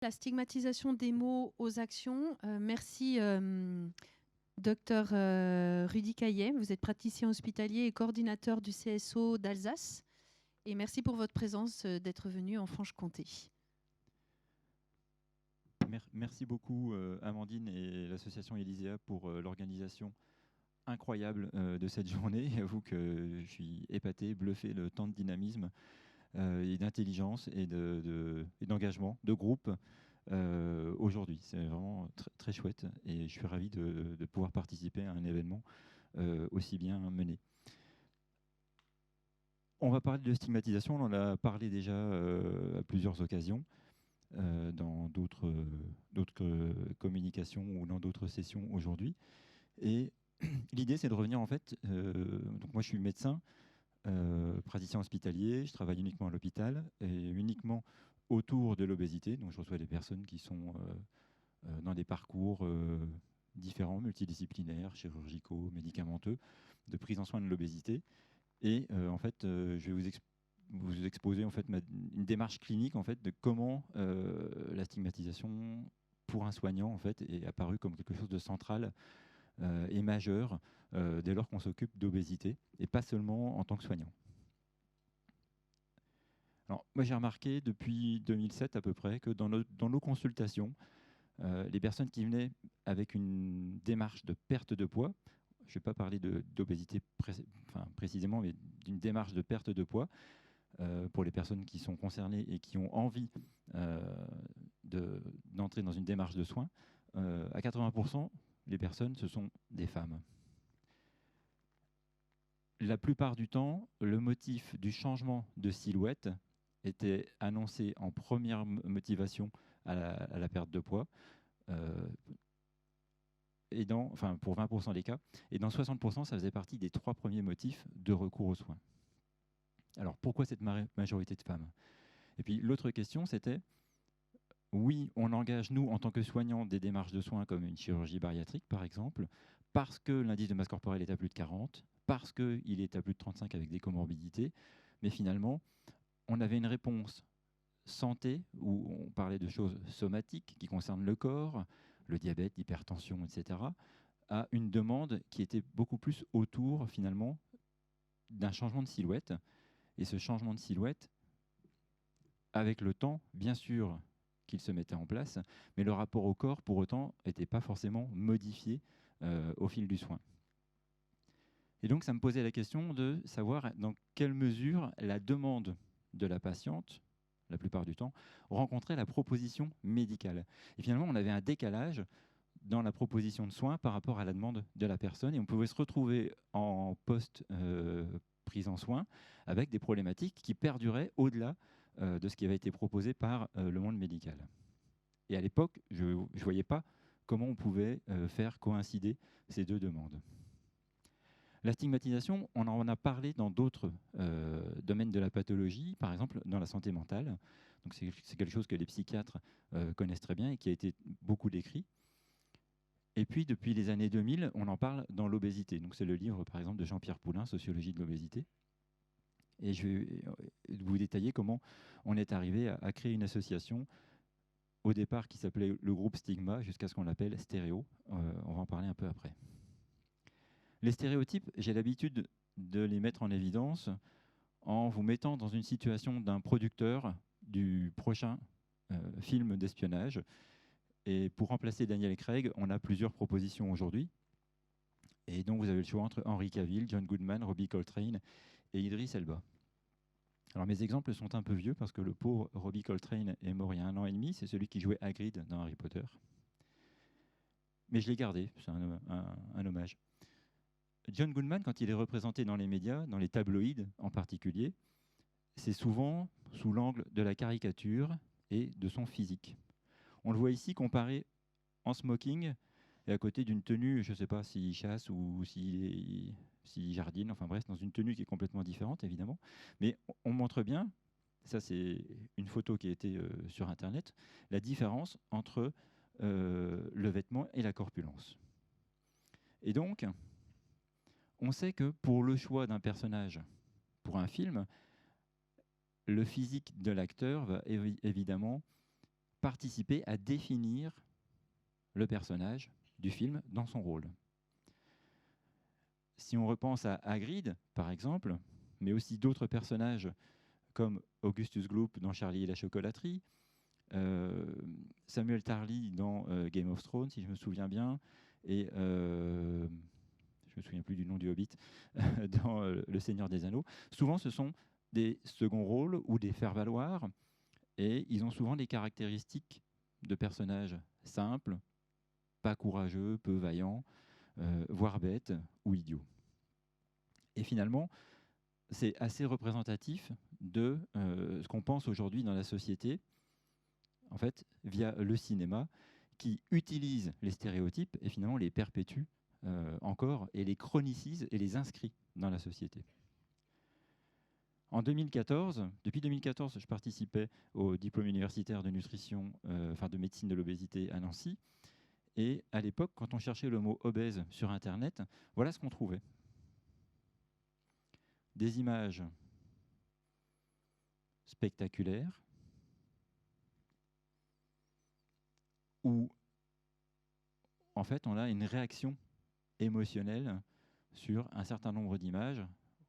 La stigmatisation des mots aux actions. Merci, docteur Rudy Caillet. Vous êtes praticien hospitalier et coordinateur du CSO d'Alsace. Et merci pour votre présence, d'être venu en Franche-Comté. Merci beaucoup, Amandine et l'association Elysea pour l'organisation incroyable de cette journée. J'avoue que je suis épaté, bluffé de tant de dynamisme et d'intelligence et d'engagement de groupe aujourd'hui. C'est vraiment très chouette et je suis ravi de pouvoir participer à un événement aussi bien mené. On va parler de stigmatisation, on en a parlé déjà à plusieurs occasions. Dans d'autres communications ou dans d'autres sessions aujourd'hui. Et l'idée, c'est de revenir en fait. Donc moi, je suis médecin, praticien hospitalier, je travaille uniquement à l'hôpital et uniquement autour de l'obésité. Donc je reçois des personnes qui sont dans des parcours différents, multidisciplinaires, chirurgicaux, médicamenteux, de prise en soin de l'obésité. Et en fait, je vais vous exposer en fait une démarche clinique en fait de comment la stigmatisation pour un soignant en fait est apparue comme quelque chose de central et majeur dès lors qu'on s'occupe d'obésité et pas seulement en tant que soignant. Alors moi j'ai remarqué depuis 2007 à peu près que dans nos consultations, les personnes qui venaient avec une démarche de perte de poids, je ne vais pas parler d'obésité précisément, mais d'une démarche de perte de poids, pour les personnes qui sont concernées et qui ont envie d'entrer dans une démarche de soins, à 80%, les personnes, ce sont des femmes. La plupart du temps, le motif du changement de silhouette était annoncé en première motivation à la perte de poids, et pour 20% des cas, et dans 60%, ça faisait partie des 3 premiers motifs de recours aux soins. Alors pourquoi cette majorité de femmes? Et puis l'autre question, c'était, oui, on engage, nous, en tant que soignants, des démarches de soins comme une chirurgie bariatrique, par exemple, parce que l'indice de masse corporelle est à plus de 40, parce qu'il est à plus de 35 avec des comorbidités, mais finalement, on avait une réponse santé, où on parlait de choses somatiques qui concernent le corps, le diabète, l'hypertension, etc., à une demande qui était beaucoup plus autour, finalement, d'un changement de silhouette. Et ce changement de silhouette, avec le temps, bien sûr qu'il se mettait en place, mais le rapport au corps, pour autant, n'était pas forcément modifié au fil du soin. Et donc, ça me posait la question de savoir dans quelle mesure la demande de la patiente, la plupart du temps, rencontrait la proposition médicale. Et finalement, on avait un décalage dans la proposition de soins par rapport à la demande de la personne, et on pouvait se retrouver en post-prise en soins avec des problématiques qui perduraient au-delà de ce qui avait été proposé par le monde médical. Et à l'époque, je ne voyais pas comment on pouvait faire coïncider ces deux demandes. La stigmatisation, on en a parlé dans d'autres domaines de la pathologie, par exemple dans la santé mentale. Donc c'est quelque chose que les psychiatres connaissent très bien et qui a été beaucoup décrit. Et puis, depuis les années 2000, on en parle dans l'obésité. Donc c'est le livre, par exemple, de Jean-Pierre Poulin, Sociologie de l'obésité. Et je vais vous détailler comment on est arrivé à créer une association, au départ qui s'appelait le groupe Stigma, jusqu'à ce qu'on l'appelle Stéréo. On va en parler un peu après. Les stéréotypes, j'ai l'habitude de les mettre en évidence en vous mettant dans une situation d'un producteur du prochain film d'espionnage. Et pour remplacer Daniel Craig, on a plusieurs propositions aujourd'hui. Et donc, vous avez le choix entre Henry Cavill, John Goodman, Robbie Coltrane et Idris Elba. Alors, mes exemples sont un peu vieux parce que le pauvre Robbie Coltrane est mort il y a 1 an et demi. C'est celui qui jouait Hagrid dans Harry Potter. Mais je l'ai gardé, c'est un hommage. John Goodman, quand il est représenté dans les médias, dans les tabloïds en particulier, c'est souvent sous l'angle de la caricature et de son physique. On le voit ici comparé en smoking et à côté d'une tenue, je ne sais pas s'il chasse ou s'il jardine, enfin bref, dans une tenue qui est complètement différente, évidemment. Mais on montre bien, ça c'est une photo qui a été sur Internet, la différence entre le vêtement et la corpulence. Et donc, on sait que pour le choix d'un personnage pour un film, le physique de l'acteur va évidemment participer à définir le personnage du film dans son rôle. Si on repense à Hagrid, par exemple, mais aussi d'autres personnages comme Augustus Gloop dans Charlie et la chocolaterie, Samuel Tarly dans Game of Thrones, si je me souviens bien, et je ne me souviens plus du nom du Hobbit, dans Le Seigneur des Anneaux. Souvent, ce sont des seconds rôles ou des faire-valoir, et ils ont souvent des caractéristiques de personnages simples, pas courageux, peu vaillants, voire bêtes ou idiots. Et finalement, c'est assez représentatif de ce qu'on pense aujourd'hui dans la société, en fait, via le cinéma, qui utilise les stéréotypes et finalement les perpétue encore et les chronicise et les inscrit dans la société. En 2014, depuis 2014, je participais au diplôme universitaire de nutrition, de médecine de l'obésité à Nancy. Et à l'époque, quand on cherchait le mot obèse sur Internet, voilà ce qu'on trouvait. Des images spectaculaires où, en fait, on a une réaction émotionnelle sur un certain nombre d'images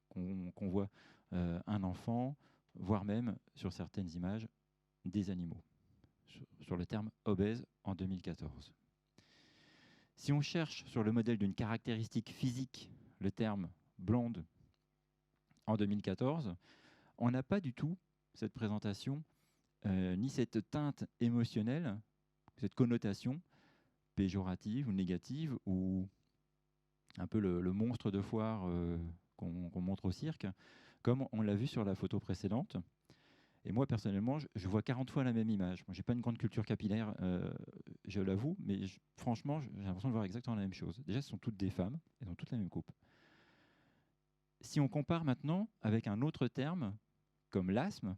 qu'on voit un enfant, voire même sur certaines images des animaux, sur le terme obèse en 2014. Si on cherche sur le modèle d'une caractéristique physique le terme blonde en 2014, on n'a pas du tout cette présentation, ni cette teinte émotionnelle, cette connotation péjorative ou négative, ou un peu le monstre de foire qu'on montre au cirque, comme on l'a vu sur la photo précédente. Et moi, personnellement, je vois 40 fois la même image. Moi, je n'ai pas une grande culture capillaire, je l'avoue, mais franchement, j'ai l'impression de voir exactement la même chose. Déjà, ce sont toutes des femmes, elles ont toutes la même coupe. Si on compare maintenant avec un autre terme, comme l'asthme,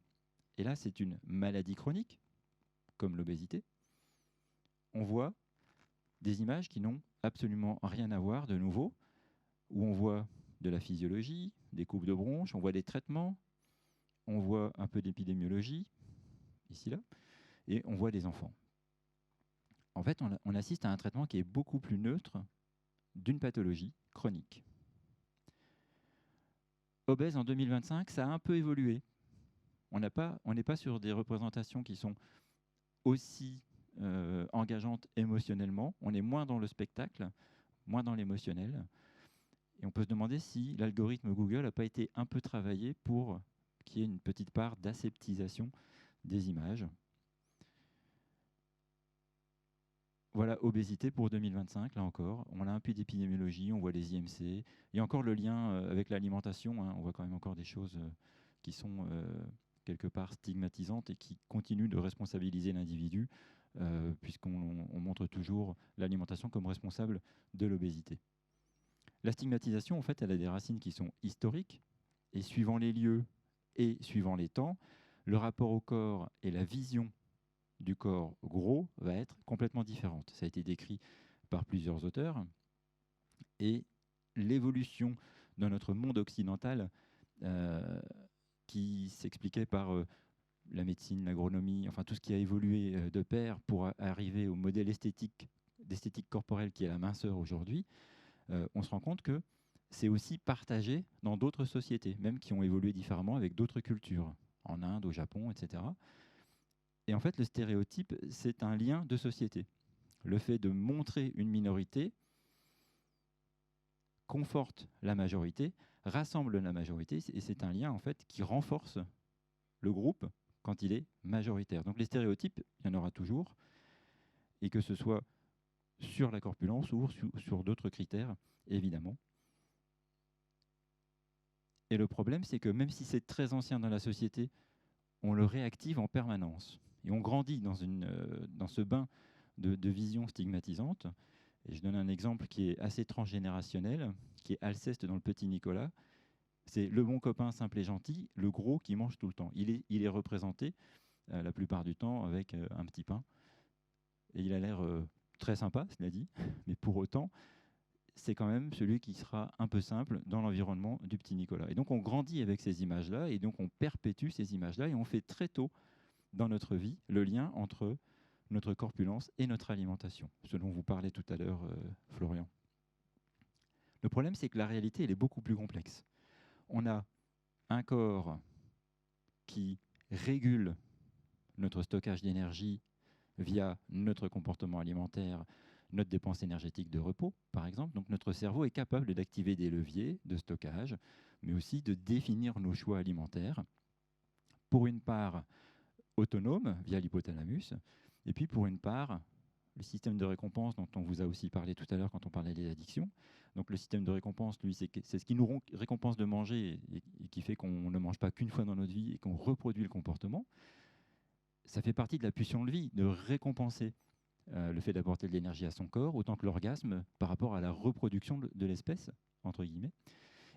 et là, c'est une maladie chronique, comme l'obésité, on voit des images qui n'ont absolument rien à voir de nouveau, où on voit de la physiologie, des coupes de bronches, on voit des traitements, on voit un peu d'épidémiologie, ici, là, et on voit des enfants. En fait, on assiste à un traitement qui est beaucoup plus neutre d'une pathologie chronique. Obèse en 2025, ça a un peu évolué. On n'est pas sur des représentations qui sont aussi engageantes émotionnellement. On est moins dans le spectacle, moins dans l'émotionnel. Et on peut se demander si l'algorithme Google n'a pas été un peu travaillé pour qu'il y ait une petite part d'aseptisation des images. Voilà, obésité pour 2025, là encore. On a un peu d'épidémiologie, on voit les IMC. Il y a encore le lien avec l'alimentation. Hein. On voit quand même encore des choses qui sont quelque part stigmatisantes et qui continuent de responsabiliser l'individu, puisqu'on montre toujours l'alimentation comme responsable de l'obésité. La stigmatisation, en fait, elle a des racines qui sont historiques, et suivant les lieux et suivant les temps, le rapport au corps et la vision du corps gros va être complètement différente. Ça a été décrit par plusieurs auteurs, et l'évolution dans notre monde occidental, qui s'expliquait par la médecine, l'agronomie, enfin tout ce qui a évolué de pair pour arriver au modèle d'esthétique corporelle qui est la minceur aujourd'hui, on se rend compte que c'est aussi partagé dans d'autres sociétés, même qui ont évolué différemment avec d'autres cultures, en Inde, au Japon, etc. Et en fait, le stéréotype, c'est un lien de société. Le fait de montrer une minorité conforte la majorité, rassemble la majorité, et c'est un lien en fait qui renforce le groupe quand il est majoritaire. Donc les stéréotypes, il y en aura toujours, et que ce soit sur la corpulence ou sur d'autres critères, évidemment. Et le problème, c'est que même si c'est très ancien dans la société, on le réactive en permanence. Et on grandit dans ce bain de vision stigmatisante. Et je donne un exemple qui est assez transgénérationnel, qui est Alceste dans Le Petit Nicolas. C'est le bon copain simple et gentil, le gros qui mange tout le temps. Il est représenté la plupart du temps avec un petit pain. Et il a l'air très sympa, cela dit, mais pour autant, c'est quand même celui qui sera un peu simple dans l'environnement du petit Nicolas. Et donc on grandit avec ces images-là, et donc on perpétue ces images-là, et on fait très tôt dans notre vie le lien entre notre corpulence et notre alimentation, ce dont vous parlez tout à l'heure, Florian. Le problème, c'est que la réalité, elle est beaucoup plus complexe. On a un corps qui régule notre stockage d'énergie via notre comportement alimentaire, notre dépense énergétique de repos, par exemple. Donc notre cerveau est capable d'activer des leviers de stockage, mais aussi de définir nos choix alimentaires, pour une part autonome via l'hypothalamus, et puis pour une part le système de récompense dont on vous a aussi parlé tout à l'heure quand on parlait des addictions. Donc le système de récompense, lui, c'est ce qui nous récompense de manger et qui fait qu'on ne mange pas qu'une fois dans notre vie et qu'on reproduit le comportement. Ça fait partie de la pulsion de vie, de récompenser le fait d'apporter de l'énergie à son corps, autant que l'orgasme par rapport à la reproduction de l'espèce, entre guillemets.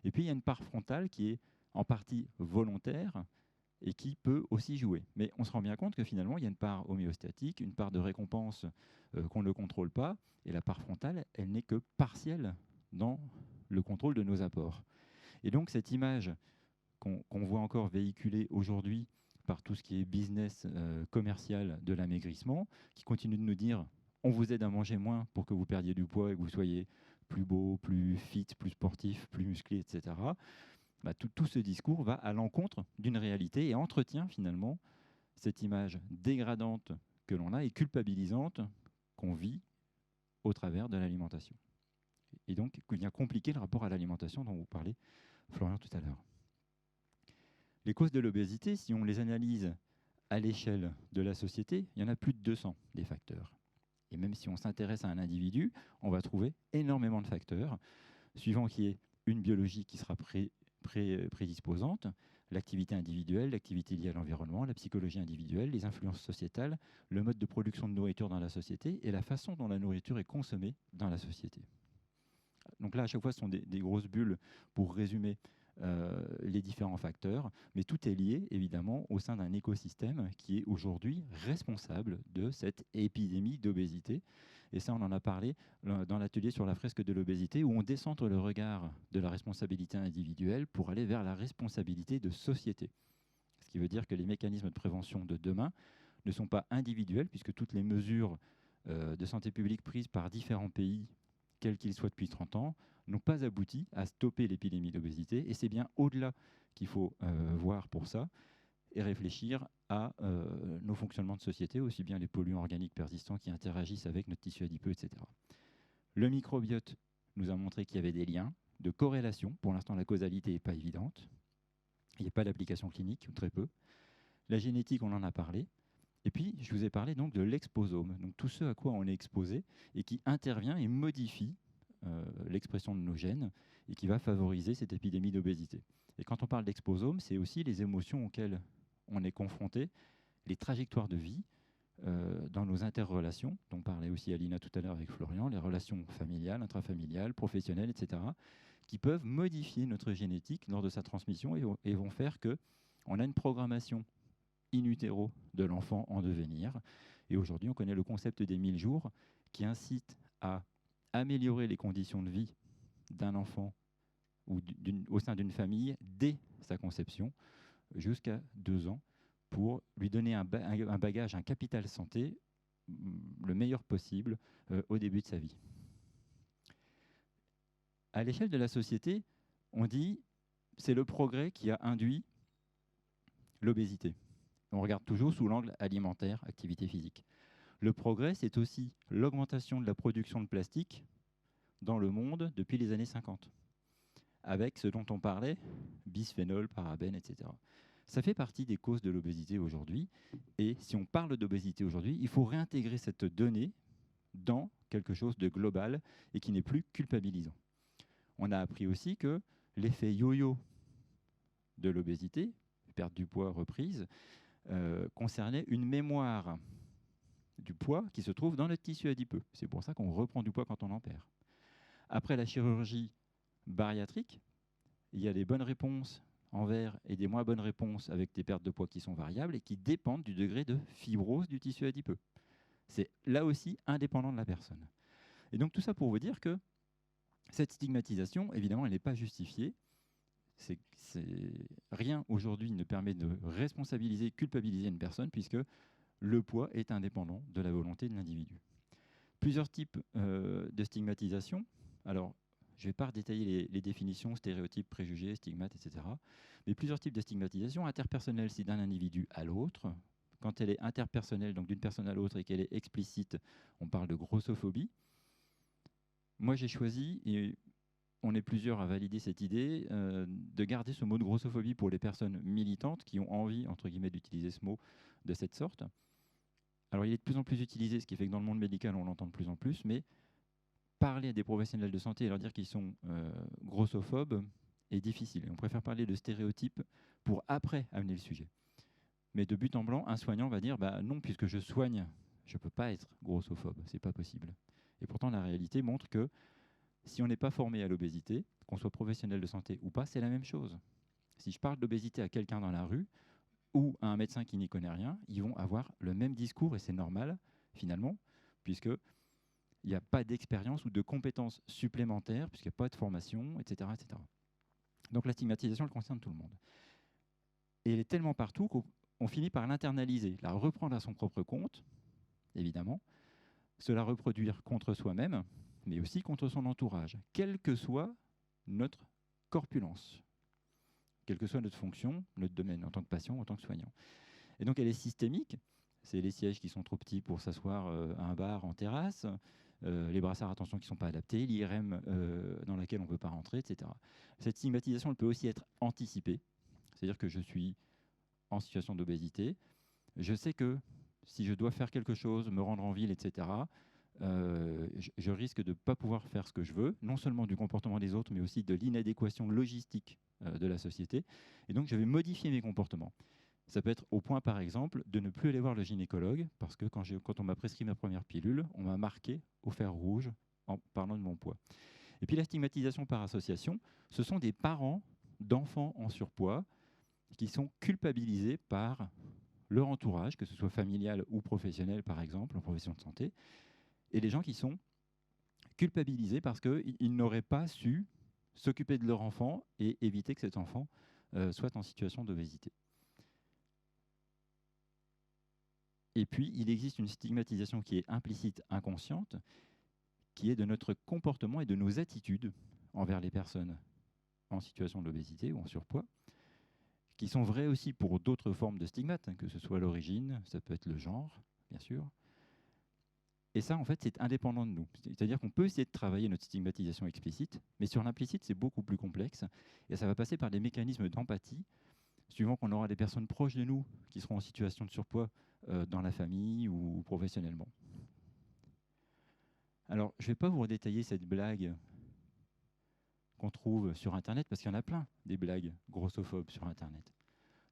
Et puis il y a une part frontale qui est en partie volontaire et qui peut aussi jouer. Mais on se rend bien compte que finalement, il y a une part homéostatique, une part de récompense qu'on ne contrôle pas, et la part frontale, elle n'est que partielle dans le contrôle de nos apports. Et donc cette image qu'on voit encore véhiculée aujourd'hui par tout ce qui est business commercial de l'amaigrissement, qui continue de nous dire on vous aide à manger moins pour que vous perdiez du poids et que vous soyez plus beau, plus fit, plus sportif, plus musclé, etc. Bah, tout ce discours va à l'encontre d'une réalité et entretient finalement cette image dégradante que l'on a et culpabilisante qu'on vit au travers de l'alimentation. Et donc, il vient compliquer le rapport à l'alimentation dont vous parlez, Florian, tout à l'heure. Les causes de l'obésité, si on les analyse à l'échelle de la société, il y en a plus de 200 des facteurs. Et même si on s'intéresse à un individu, on va trouver énormément de facteurs, suivant qu'il y ait une biologie qui sera prédisposante, l'activité individuelle, l'activité liée à l'environnement, la psychologie individuelle, les influences sociétales, le mode de production de nourriture dans la société et la façon dont la nourriture est consommée dans la société. Donc là, à chaque fois, ce sont des grosses bulles pour résumer les différents facteurs, mais tout est lié évidemment au sein d'un écosystème qui est aujourd'hui responsable de cette épidémie d'obésité. Et ça, on en a parlé dans l'atelier sur la fresque de l'obésité, où on décentre le regard de la responsabilité individuelle pour aller vers la responsabilité de société. Ce qui veut dire que les mécanismes de prévention de demain ne sont pas individuels, puisque toutes les mesures de santé publique prises par différents pays, quels qu'ils soient depuis 30 ans, n'ont pas abouti à stopper l'épidémie d'obésité. Et c'est bien au-delà qu'il faut voir pour ça et réfléchir à nos fonctionnements de société, aussi bien les polluants organiques persistants qui interagissent avec notre tissu adipeux, etc. Le microbiote nous a montré qu'il y avait des liens de corrélation. Pour l'instant, la causalité n'est pas évidente. Il n'y a pas d'application clinique, ou très peu. La génétique, on en a parlé. Et puis, je vous ai parlé donc de l'exposome, donc tout ce à quoi on est exposé et qui intervient et modifie l'expression de nos gènes et qui va favoriser cette épidémie d'obésité. Et quand on parle d'exposome, c'est aussi les émotions auxquelles on est confronté, les trajectoires de vie dans nos interrelations, dont parlait aussi Alina tout à l'heure avec Florian, les relations familiales, intrafamiliales, professionnelles, etc., qui peuvent modifier notre génétique lors de sa transmission et vont faire qu'on a une programmation in utero de l'enfant en devenir. Et aujourd'hui, on connaît le concept des 1000 jours qui incite à améliorer les conditions de vie d'un enfant ou au sein d'une famille dès sa conception jusqu'à 2 ans pour lui donner un bagage, un capital santé le meilleur possible au début de sa vie. À l'échelle de la société, on dit c'est le progrès qui a induit l'obésité. On regarde toujours sous l'angle alimentaire, activité physique. Le progrès, c'est aussi l'augmentation de la production de plastique dans le monde depuis les années 50, avec ce dont on parlait, bisphénol, parabènes, etc. Ça fait partie des causes de l'obésité aujourd'hui. Et si on parle d'obésité aujourd'hui, il faut réintégrer cette donnée dans quelque chose de global et qui n'est plus culpabilisant. On a appris aussi que l'effet yo-yo de l'obésité, perte du poids, reprise, concernait une mémoire du poids qui se trouve dans notre tissu adipeux. C'est pour ça qu'on reprend du poids quand on en perd. Après la chirurgie bariatrique, il y a des bonnes réponses envers et des moins bonnes réponses avec des pertes de poids qui sont variables et qui dépendent du degré de fibrose du tissu adipeux. C'est là aussi indépendant de la personne. Et donc tout ça pour vous dire que cette stigmatisation, évidemment, elle n'est pas justifiée. Rien aujourd'hui ne permet de responsabiliser, culpabiliser une personne, puisque le poids est indépendant de la volonté de l'individu. Plusieurs types de stigmatisation. Alors, je ne vais pas redétailler les définitions, stéréotypes, préjugés, stigmates, etc. Mais plusieurs types de stigmatisation. Interpersonnelle, c'est d'un individu à l'autre. Quand elle est interpersonnelle, donc d'une personne à l'autre, et qu'elle est explicite, on parle de grossophobie. Moi, j'ai choisi, et on est plusieurs à valider cette idée, de garder ce mot de grossophobie pour les personnes militantes qui ont envie, entre guillemets, d'utiliser ce mot de cette sorte. Alors, il est de plus en plus utilisé, ce qui fait que dans le monde médical, on l'entend de plus en plus, mais parler à des professionnels de santé et leur dire qu'ils sont grossophobes est difficile. Et on préfère parler de stéréotypes pour après amener le sujet. Mais de but en blanc, un soignant va dire bah non, puisque je soigne, je ne peux pas être grossophobe, c'est pas possible. Et pourtant, la réalité montre que si on n'est pas formé à l'obésité, qu'on soit professionnel de santé ou pas, c'est la même chose. Si je parle d'obésité à quelqu'un dans la rue ou à un médecin qui n'y connaît rien, ils vont avoir le même discours et c'est normal finalement, puisque il n'y a pas d'expérience ou de compétences supplémentaires, puisqu'il n'y a pas de formation, etc., etc. Donc la stigmatisation, elle concerne tout le monde. Et elle est tellement partout qu'on finit par l'internaliser, la reprendre à son propre compte, évidemment, se la reproduire contre soi-même, mais aussi contre son entourage, quelle que soit notre corpulence, quelle que soit notre fonction, notre domaine, en tant que patient, en tant que soignant. Et donc elle est systémique, c'est les sièges qui sont trop petits pour s'asseoir à un bar en terrasse, les brassards attention qui ne sont pas adaptés, l'IRM dans laquelle on ne peut pas rentrer, etc. Cette stigmatisation, elle peut aussi être anticipée, c'est-à-dire que je suis en situation d'obésité, je sais que si je dois faire quelque chose, me rendre en ville, etc., je risque de ne pas pouvoir faire ce que je veux, non seulement du comportement des autres, mais aussi de l'inadéquation logistique de la société. Et donc, je vais modifier mes comportements. Ça peut être au point, par exemple, de ne plus aller voir le gynécologue, parce que quand on m'a prescrit ma première pilule, on m'a marqué au fer rouge en parlant de mon poids. Et puis la stigmatisation par association, ce sont des parents d'enfants en surpoids qui sont culpabilisés par leur entourage, que ce soit familial ou professionnel, par exemple, en profession de santé, et les gens qui sont culpabilisés parce qu'ils n'auraient pas su s'occuper de leur enfant et éviter que cet enfant soit en situation d'obésité. Et puis, il existe une stigmatisation qui est implicite, inconsciente, qui est de notre comportement et de nos attitudes envers les personnes en situation d'obésité ou en surpoids, qui sont vraies aussi pour d'autres formes de stigmates, que ce soit l'origine, ça peut être le genre, bien sûr. Et ça, en fait, c'est indépendant de nous. C'est-à-dire qu'on peut essayer de travailler notre stigmatisation explicite, mais sur l'implicite, c'est beaucoup plus complexe. Et ça va passer par des mécanismes d'empathie, suivant qu'on aura des personnes proches de nous qui seront en situation de surpoids dans la famille ou professionnellement. Alors, je ne vais pas vous redétailler cette blague qu'on trouve sur Internet, parce qu'il y en a plein, des blagues grossophobes sur Internet.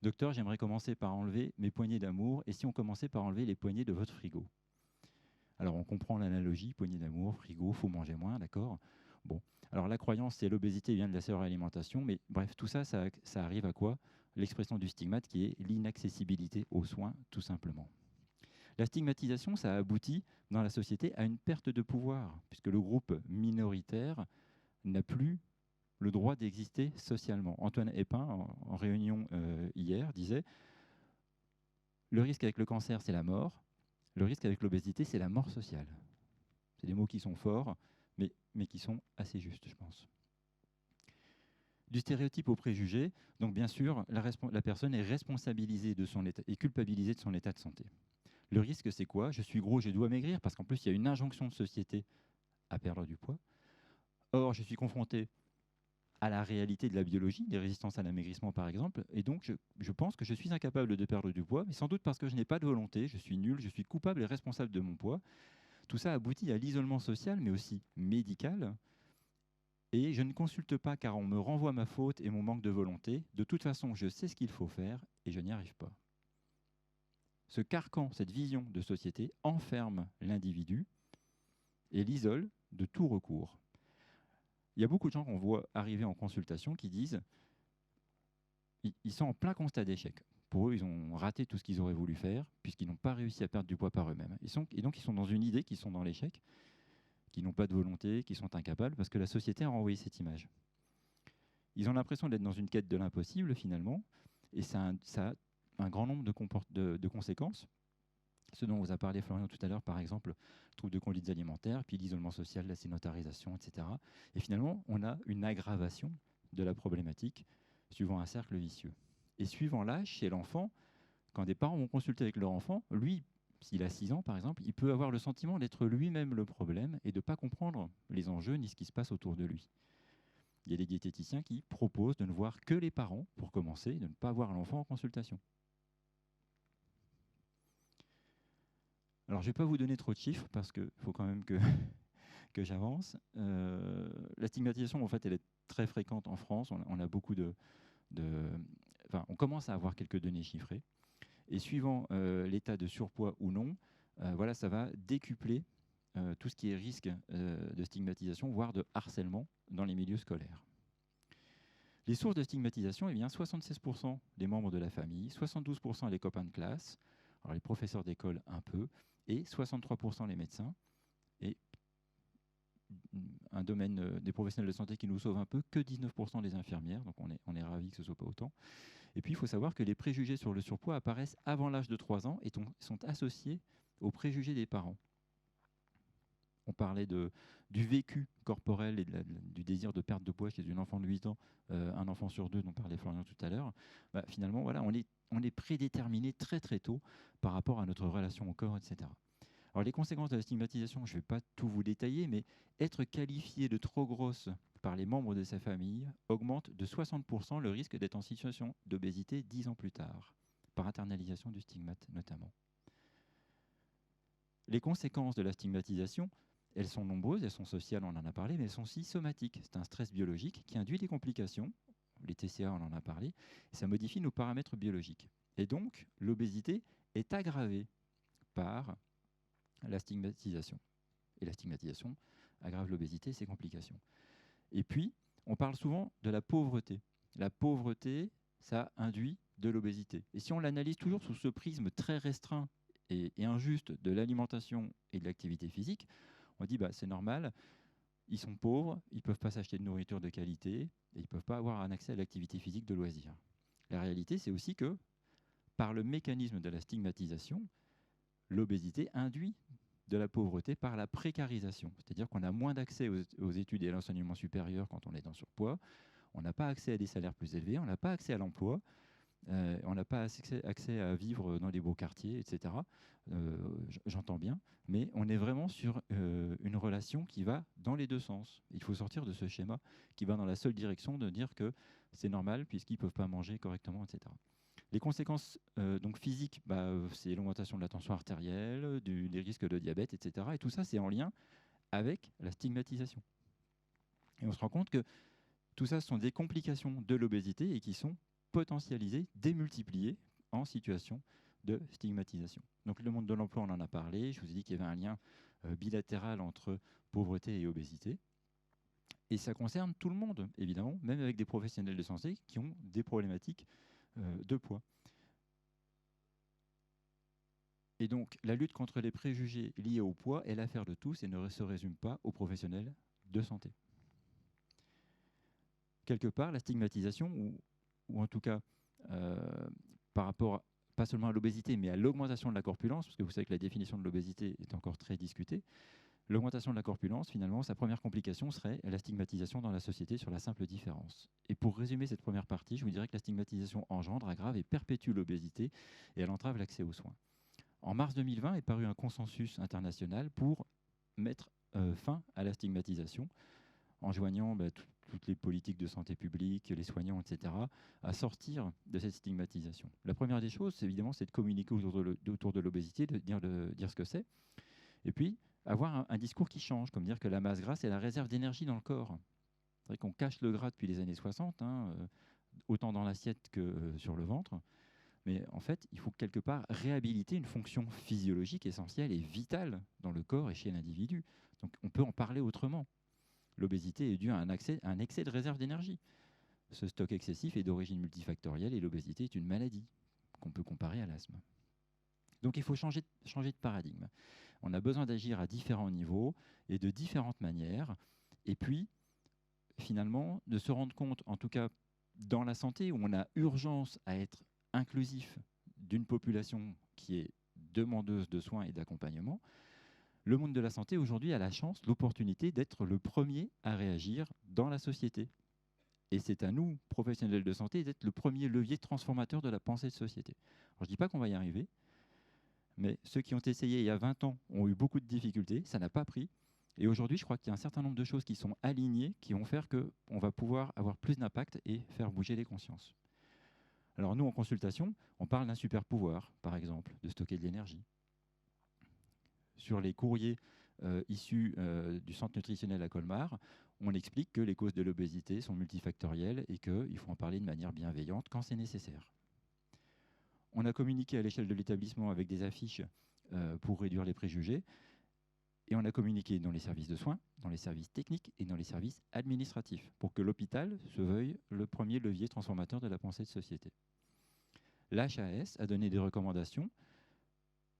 Docteur, j'aimerais commencer par enlever mes poignées d'amour, et si on commençait par enlever les poignées de votre frigo? Alors, on comprend l'analogie, poignée d'amour, frigo, faut manger moins, d'accord? Bon, alors la croyance, c'est l'obésité vient de la suralimentation, mais bref, tout ça, ça arrive à quoi? L'expression du stigmate qui est l'inaccessibilité aux soins, tout simplement. La stigmatisation, ça aboutit dans la société à une perte de pouvoir, puisque le groupe minoritaire n'a plus le droit d'exister socialement. Antoine Epin, en réunion hier, disait « Le risque avec le cancer, c'est la mort. Le risque avec l'obésité, c'est la mort sociale. » C'est des mots qui sont forts, mais qui sont assez justes, je pense. Du stéréotype au préjugé, donc bien sûr, la personne est responsabilisée de son état et culpabilisée de son état de santé. Le risque, c'est quoi? Je suis gros, je dois maigrir, parce qu'en plus, il y a une injonction de société à perdre du poids. Or, je suis confronté à la réalité de la biologie, des résistances à l'amaigrissement par exemple, et donc je pense que je suis incapable de perdre du poids, mais sans doute parce que je n'ai pas de volonté, je suis nul, je suis coupable et responsable de mon poids. Tout ça aboutit à l'isolement social, mais aussi médical, et je ne consulte pas car on me renvoie ma faute et mon manque de volonté. De toute façon, je sais ce qu'il faut faire et je n'y arrive pas. Ce carcan, cette vision de société enferme l'individu et l'isole de tout recours. Il y a beaucoup de gens qu'on voit arriver en consultation qui disent ils sont en plein constat d'échec. Pour eux, ils ont raté tout ce qu'ils auraient voulu faire puisqu'ils n'ont pas réussi à perdre du poids par eux-mêmes. Et donc, ils sont dans une idée qu'ils sont dans l'échec, qu'ils n'ont pas de volonté, qu'ils sont incapables parce que la société a renvoyé cette image. Ils ont l'impression d'être dans une quête de l'impossible finalement et ça a un grand nombre de conséquences. ce dont vous a parlé Florian tout à l'heure, par exemple, troubles de conduite alimentaire, puis l'isolement social, la sédentarisation, etc. Et finalement, on a une aggravation de la problématique suivant un cercle vicieux. Et suivant l'âge, chez l'enfant, quand des parents vont consulter avec leur enfant, lui, s'il a 6 ans par exemple, il peut avoir le sentiment d'être lui-même le problème et de ne pas comprendre les enjeux ni ce qui se passe autour de lui. Il y a des diététiciens qui proposent de ne voir que les parents, pour commencer, de ne pas voir l'enfant en consultation. Alors, je ne vais pas vous donner trop de chiffres parce qu'il faut quand même que j'avance. La stigmatisation, en fait, elle est très fréquente en France. On a beaucoup enfin, on commence à avoir quelques données chiffrées. Et suivant l'état de surpoids ou non, voilà, ça va décupler tout ce qui est risque de stigmatisation, voire de harcèlement dans les milieux scolaires. Les sources de stigmatisation, eh bien, 76% les membres de la famille, 72% les copains de classe, alors les professeurs d'école un peu, et 63% les médecins. Et un domaine des professionnels de santé qui nous sauve un peu, que 19% les infirmières, donc on est ravis que ce ne soit pas autant. Et puis il faut savoir que les préjugés sur le surpoids apparaissent avant l'âge de 3 ans et sont associés aux préjugés des parents. On parlait du vécu corporel et du désir de perte de poids chez une enfant de 8 ans, un enfant sur 2 dont parlait Florian tout à l'heure. Bah, finalement, voilà, on est prédéterminé très très tôt par rapport à notre relation au corps, etc. Alors les conséquences de la stigmatisation, je ne vais pas tout vous détailler, mais être qualifié de trop grosse par les membres de sa famille augmente de 60% le risque d'être en situation d'obésité 10 ans plus tard, par internalisation du stigmate notamment. Les conséquences de la stigmatisation, elles sont nombreuses, elles sont sociales, on en a parlé, mais elles sont aussi somatiques. C'est un stress biologique qui induit des complications, les TCA, on en a parlé, et ça modifie nos paramètres biologiques. Et donc, l'obésité est aggravée par la stigmatisation. Et la stigmatisation aggrave l'obésité et ses complications. Et puis, on parle souvent de la pauvreté. La pauvreté, ça induit de l'obésité. Et si on l'analyse toujours sous ce prisme très restreint et injuste de l'alimentation et de l'activité physique, on dit bah, c'est normal, ils sont pauvres, ils ne peuvent pas s'acheter de nourriture de qualité et ils ne peuvent pas avoir un accès à l'activité physique de loisir. La réalité, c'est aussi que par le mécanisme de la stigmatisation, l'obésité induit de la pauvreté par la précarisation. C'est-à-dire qu'on a moins d'accès aux études et à l'enseignement supérieur quand on est en surpoids, on n'a pas accès à des salaires plus élevés, on n'a pas accès à l'emploi, on n'a pas accès à vivre dans les beaux quartiers, etc. J'entends bien, mais on est vraiment sur une relation qui va dans les deux sens. Il faut sortir de ce schéma qui va dans la seule direction de dire que c'est normal puisqu'ils ne peuvent pas manger correctement, etc. Les conséquences donc physiques, c'est l'augmentation de la tension artérielle, des risques de diabète, etc. Et tout ça, c'est en lien avec la stigmatisation. Et on se rend compte que tout ça, ce sont des complications de l'obésité et qui sont potentialisées, démultipliées en situation de stigmatisation. Donc le monde de l'emploi, on en a parlé. Je vous ai dit qu'il y avait un lien bilatéral entre pauvreté et obésité. Et ça concerne tout le monde, évidemment, même avec des professionnels de santé qui ont des problématiques de poids. Et donc, la lutte contre les préjugés liés au poids est l'affaire de tous et ne se résume pas aux professionnels de santé. Quelque part, la stigmatisation, ou en tout cas par rapport pas seulement à l'obésité, mais à l'augmentation de la corpulence, parce que vous savez que la définition de l'obésité est encore très discutée, l'augmentation de la corpulence, finalement, sa première complication serait la stigmatisation dans la société sur la simple différence. Et pour résumer cette première partie, je vous dirais que la stigmatisation engendre, aggrave et perpétue l'obésité et elle entrave l'accès aux soins. En mars 2020 est paru un consensus international pour mettre fin à la stigmatisation, en joignant toutes les politiques de santé publique, les soignants, etc., à sortir de cette stigmatisation. La première des choses, évidemment, c'est de communiquer autour de l'obésité, de dire ce que c'est, et puis avoir un discours qui change, comme dire que la masse grasse est la réserve d'énergie dans le corps. C'est vrai qu'on cache le gras depuis les années 60, autant dans l'assiette que sur le ventre, mais en fait, il faut quelque part réhabiliter une fonction physiologique essentielle et vitale dans le corps et chez l'individu. Donc on peut en parler autrement. L'obésité est due à un excès de réserve d'énergie. Ce stock excessif est d'origine multifactorielle et l'obésité est une maladie qu'on peut comparer à l'asthme. Donc il faut changer de paradigme. On a besoin d'agir à différents niveaux et de différentes manières. Et puis, finalement, de se rendre compte, en tout cas dans la santé, où on a urgence à être inclusif d'une population qui est demandeuses de soins et d'accompagnement, le monde de la santé aujourd'hui a la chance, l'opportunité d'être le premier à réagir dans la société. Et c'est à nous, professionnels de santé, d'être le premier levier transformateur de la pensée de société. Alors, je ne dis pas qu'on va y arriver, mais ceux qui ont essayé il y a 20 ans ont eu beaucoup de difficultés, ça n'a pas pris. Et aujourd'hui, je crois qu'il y a un certain nombre de choses qui sont alignées, qui vont faire qu'on va pouvoir avoir plus d'impact et faire bouger les consciences. Alors nous, en consultation, on parle d'un super pouvoir, par exemple, de stocker de l'énergie. Sur les courriers issus du centre nutritionnel à Colmar, on explique que les causes de l'obésité sont multifactorielles et qu'il faut en parler de manière bienveillante quand c'est nécessaire. On a communiqué à l'échelle de l'établissement avec des affiches pour réduire les préjugés. Et on a communiqué dans les services de soins, dans les services techniques et dans les services administratifs pour que l'hôpital se veuille le premier levier transformateur de la pensée de société. L'HAS a donné des recommandations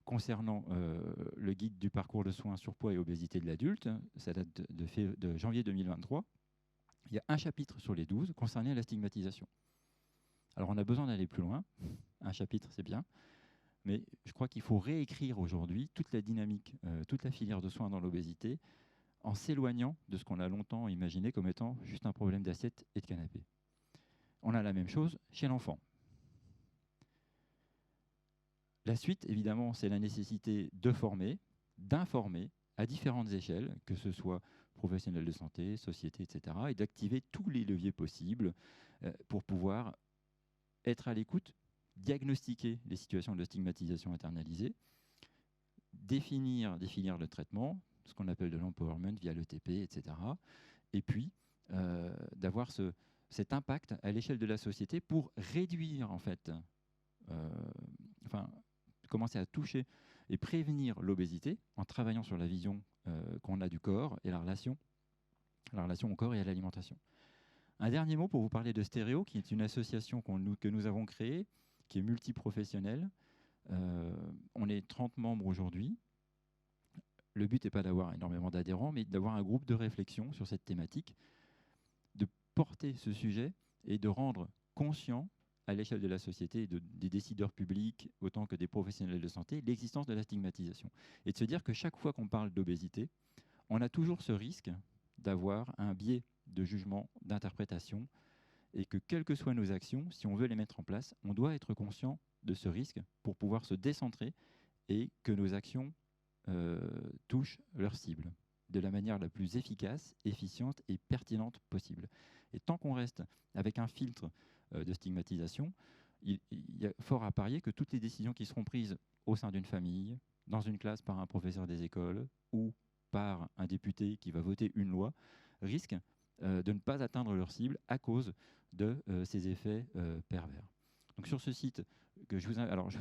concernant le guide du parcours de soins surpoids et obésité de l'adulte. Ça date de janvier 2023. Il y a un chapitre sur les 12 concerné la stigmatisation. Alors on a besoin d'aller plus loin. Un chapitre, c'est bien. Mais je crois qu'il faut réécrire aujourd'hui toute la dynamique, toute la filière de soins dans l'obésité, en s'éloignant de ce qu'on a longtemps imaginé comme étant juste un problème d'assiette et de canapé. On a la même chose chez l'enfant. La suite, évidemment, c'est la nécessité de former, d'informer à différentes échelles, que ce soit professionnels de santé, société, etc., et d'activer tous les leviers possibles pour pouvoir être à l'écoute, diagnostiquer les situations de stigmatisation internalisée, définir des filières de traitement, ce qu'on appelle de l'empowerment via l'ETP, etc. Et puis, d'avoir cet impact à l'échelle de la société pour réduire, en fait, commencer à toucher et prévenir l'obésité en travaillant sur la vision qu'on a du corps et la relation au corps et à l'alimentation. Un dernier mot pour vous parler de Stéréo, qui est une association que nous avons créée, qui est multiprofessionnelle. On est 30 membres aujourd'hui. Le but n'est pas d'avoir énormément d'adhérents, mais d'avoir un groupe de réflexion sur cette thématique, de porter ce sujet et de rendre conscient à l'échelle de la société, des décideurs publics autant que des professionnels de santé, l'existence de la stigmatisation. Et de se dire que chaque fois qu'on parle d'obésité, on a toujours ce risque d'avoir un biais de jugement, d'interprétation, et que quelles que soient nos actions, si on veut les mettre en place, on doit être conscient de ce risque pour pouvoir se décentrer et que nos actions touchent leur cible de la manière la plus efficace, efficiente et pertinente possible. Et tant qu'on reste avec un filtre de stigmatisation, il y a fort à parier que toutes les décisions qui seront prises au sein d'une famille, dans une classe par un professeur des écoles ou par un député qui va voter une loi, risquent de ne pas atteindre leur cible à cause de ces effets pervers. Donc sur ce site, je vous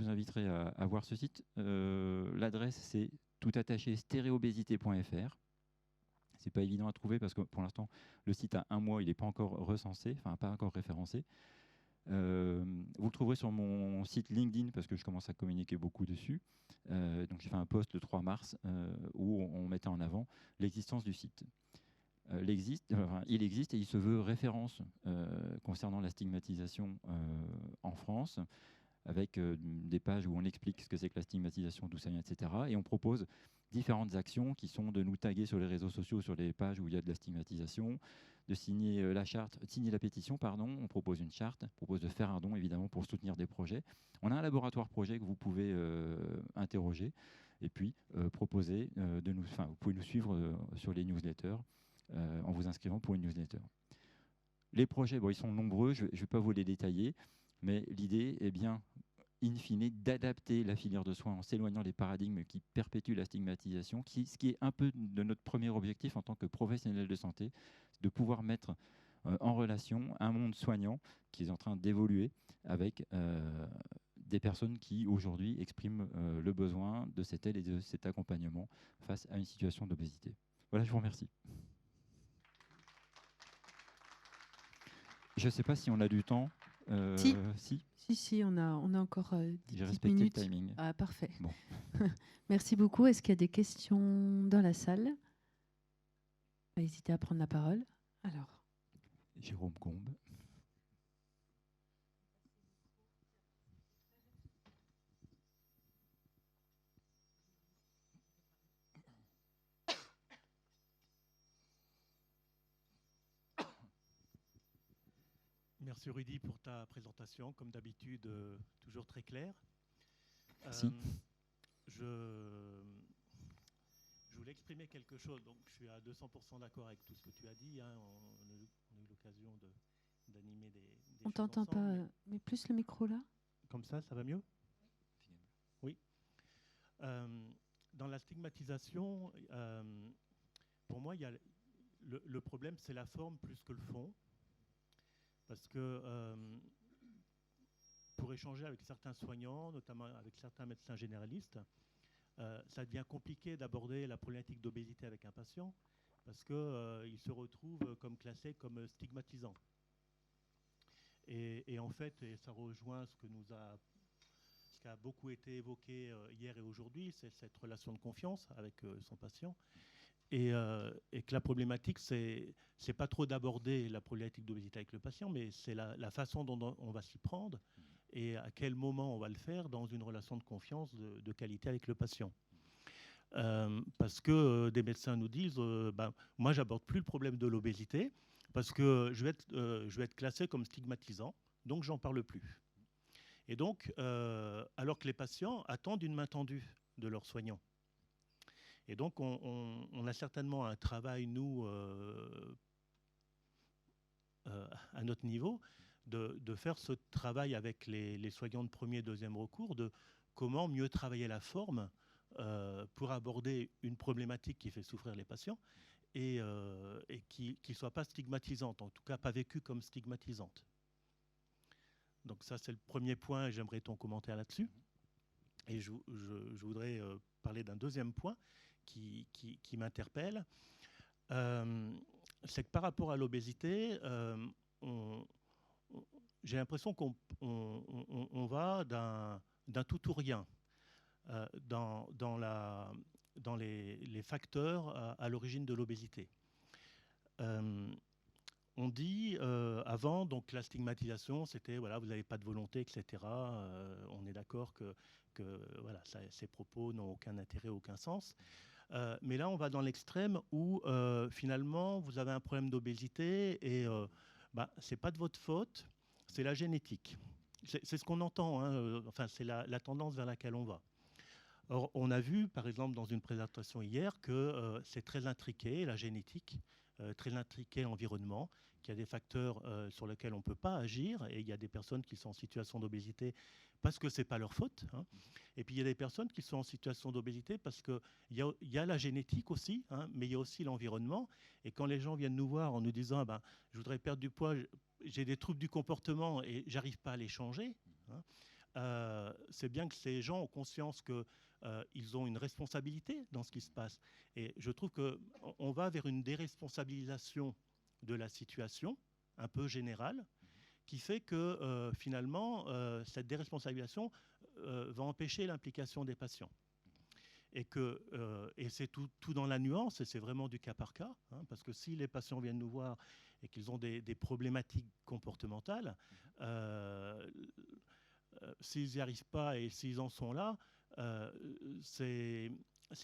inviterai à voir ce site. L'adresse, c'est tout attaché stéréobésité.fr. C'est pas évident à trouver parce que pour l'instant, le site a 1 mois, il n'est pas encore recensé, enfin pas encore référencé. Vous le trouverez sur mon site LinkedIn parce que je commence à communiquer beaucoup dessus. Donc j'ai fait un post le 3 mars où on mettait en avant l'existence du site. Il existe et il se veut référence concernant la stigmatisation en France, avec des pages où on explique ce que c'est que la stigmatisation, d'où ça vient, etc. Et on propose différentes actions qui sont de nous taguer sur les réseaux sociaux, sur les pages où il y a de la stigmatisation, de signer la pétition, pardon. On propose une charte, on propose de faire un don, évidemment, pour soutenir des projets. On a un laboratoire projet que vous pouvez interroger et puis proposer vous pouvez nous suivre sur les newsletters en vous inscrivant pour une newsletter. Les projets, ils sont nombreux, je ne vais pas vous les détailler, mais l'idée est bien, in fine, d'adapter la filière de soins en s'éloignant des paradigmes qui perpétuent la stigmatisation, ce qui est un peu de notre premier objectif en tant que professionnel de santé, de pouvoir mettre en relation un monde soignant qui est en train d'évoluer avec des personnes qui, aujourd'hui, expriment le besoin de cette aide et de cet accompagnement face à une situation d'obésité. Voilà, je vous remercie. Je ne sais pas si on a du temps. Si, on a encore 10 J'ai respecté minutes. Le timing. Ah, parfait. Bon. Merci beaucoup. Est-ce qu'il y a des questions dans la salle? N'hésitez à prendre la parole. Alors. Jérôme Combe. Merci Rudy pour ta présentation, comme d'habitude, toujours très claire. Merci. Je voulais exprimer quelque chose, donc je suis à 200% d'accord avec tout ce que tu as dit. Hein. On a eu l'occasion d'animer des On choses t'entend ensemble, pas, mais plus le micro là. Comme ça va mieux? Oui. Dans la stigmatisation, pour moi, il y a le problème, c'est la forme plus que le fond. Parce que pour échanger avec certains soignants, notamment avec certains médecins généralistes, ça devient compliqué d'aborder la problématique d'obésité avec un patient parce qu'il se retrouve comme classé comme stigmatisant. Et en fait, et ça rejoint ce qui a beaucoup été évoqué hier et aujourd'hui, c'est cette relation de confiance avec son patient. Et que la problématique, c'est pas trop d'aborder la problématique d'obésité avec le patient, mais c'est la façon dont on va s'y prendre et à quel moment on va le faire dans une relation de confiance de qualité avec le patient. Parce que des médecins nous disent moi, j'aborde plus le problème de l'obésité parce que je vais être classé comme stigmatisant, donc j'en parle plus. Et donc, alors que les patients attendent une main tendue de leurs soignants. Et donc, on a certainement un travail, nous, à notre niveau, de faire ce travail avec les soignants de premier et deuxième recours, de comment mieux travailler la forme pour aborder une problématique qui fait souffrir les patients et qui ne soit pas stigmatisante, en tout cas pas vécue comme stigmatisante. Donc ça, c'est le premier point et j'aimerais ton commentaire là-dessus. Et je voudrais parler d'un deuxième point qui m'interpelle. C'est que par rapport à l'obésité, j'ai l'impression qu'on va d'un tout ou rien dans les facteurs à l'origine de l'obésité. On dit avant, donc la stigmatisation, c'était voilà, vous n'avez pas de volonté, etc. On est d'accord que voilà, ces propos n'ont aucun intérêt, aucun sens. Mais là, on va dans l'extrême où finalement, vous avez un problème d'obésité et c'est pas de votre faute, c'est la génétique. C'est ce qu'on entend, hein, enfin, c'est la tendance vers laquelle on va. Or, on a vu, par exemple, dans une présentation hier, que c'est très intriqué, la génétique, très intriqué l'environnement, qu'il y a des facteurs sur lesquels on ne peut pas agir, et il y a des personnes qui sont en situation d'obésité parce que ce n'est pas leur faute. Hein. Et puis il y a des personnes qui sont en situation d'obésité parce qu'il y a la génétique aussi, hein, mais il y a aussi l'environnement. Et quand les gens viennent nous voir en nous disant je voudrais perdre du poids, j'ai des troubles du comportement et j'arrive pas à les changer, hein, c'est bien que ces gens ont conscience qu'ils ont une responsabilité dans ce qui se passe. Et je trouve qu'on va vers une déresponsabilisation de la situation, un peu générale, qui fait que finalement, cette déresponsabilisation va empêcher l'implication des patients. Et c'est tout dans la nuance, et c'est vraiment du cas par cas, hein, parce que si les patients viennent nous voir et qu'ils ont des problématiques comportementales, s'ils n'y arrivent pas et s'ils en sont là, c'est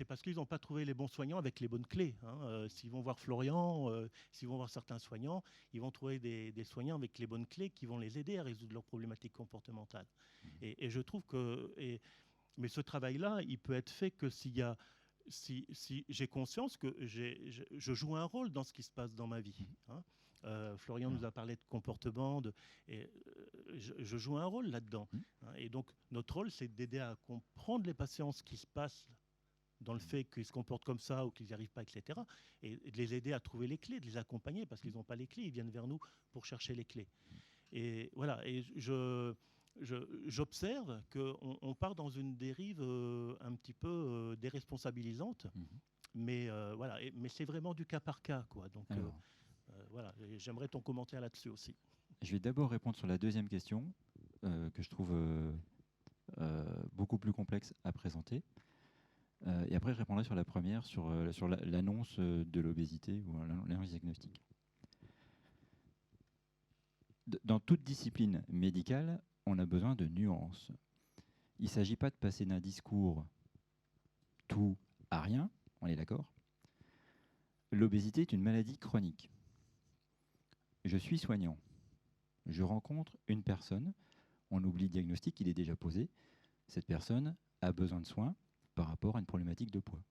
parce qu'ils n'ont pas trouvé les bons soignants avec les bonnes clés. Hein. S'ils vont voir Florian, s'ils vont voir certains soignants, ils vont trouver des soignants avec les bonnes clés qui vont les aider à résoudre leurs problématiques comportementales. Et je trouve que... mais ce travail-là, il peut être fait que si j'ai conscience que je joue un rôle dans ce qui se passe dans ma vie. Hein. Florian nous a parlé de comportement, et je joue un rôle là-dedans. Hein. Et donc, notre rôle, c'est d'aider à comprendre les patients ce qui se passe dans le fait qu'ils se comportent comme ça ou qu'ils n'y arrivent pas, etc. Et de les aider à trouver les clés, de les accompagner, parce qu'ils n'ont pas les clés, ils viennent vers nous pour chercher les clés. Et voilà, et j'observe qu'on part dans une dérive un petit peu déresponsabilisante, mais voilà, mais c'est vraiment du cas par cas, quoi. Donc voilà, j'aimerais ton commentaire là-dessus aussi. Je vais d'abord répondre sur la deuxième question, que je trouve beaucoup plus complexe à présenter. Et après, je répondrai sur la première, sur l'annonce de l'obésité ou l'annonce diagnostique. Dans toute discipline médicale, on a besoin de nuances. Il ne s'agit pas de passer d'un discours tout à rien, on est d'accord. L'obésité est une maladie chronique. Je suis soignant. Je rencontre une personne, on oublie le diagnostic, il est déjà posé. Cette personne a besoin de soins par rapport à une problématique de poids.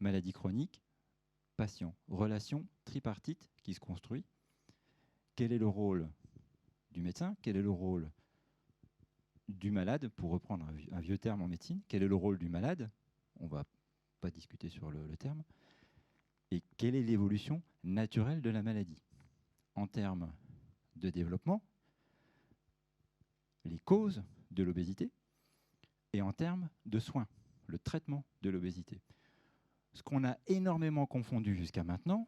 Maladie chronique, patient, relation tripartite qui se construit. Quel est le rôle du médecin? Quel est le rôle du malade? Pour reprendre un vieux terme en médecine, quel est le rôle du malade? On ne va pas discuter sur le terme. Et quelle est l'évolution naturelle de la maladie? En termes de développement, les causes de l'obésité, et en termes de soins, le traitement de l'obésité. Ce qu'on a énormément confondu jusqu'à maintenant,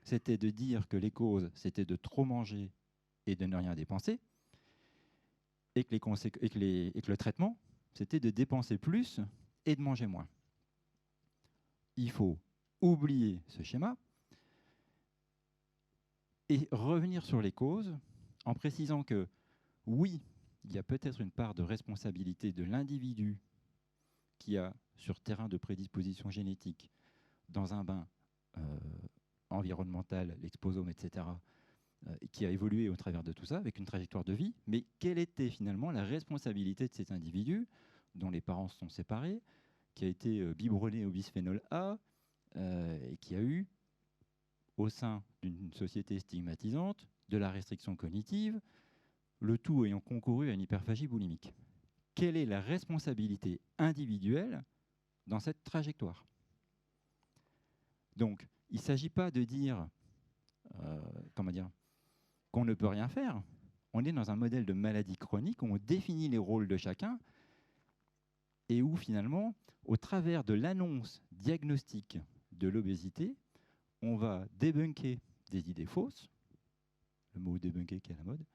c'était de dire que les causes, c'était de trop manger et de ne rien dépenser, et que le traitement, c'était de dépenser plus et de manger moins. Il faut oublier ce schéma et revenir sur les causes en précisant que oui, il y a peut-être une part de responsabilité de l'individu qui a, sur terrain de prédisposition génétique, dans un bain environnemental, l'exposome, etc., qui a évolué au travers de tout ça, avec une trajectoire de vie, mais quelle était finalement la responsabilité de cet individu, dont les parents se sont séparés, qui a été biberonné au bisphénol A, et qui a eu, au sein d'une société stigmatisante, de la restriction cognitive, le tout ayant concouru à une hyperphagie boulimique. Quelle est la responsabilité individuelle dans cette trajectoire? Donc, il ne s'agit pas de dire, qu'on ne peut rien faire. On est dans un modèle de maladie chronique où on définit les rôles de chacun et où finalement, au travers de l'annonce diagnostique de l'obésité, on va débunker des idées fausses, le mot débunker qui est à la mode,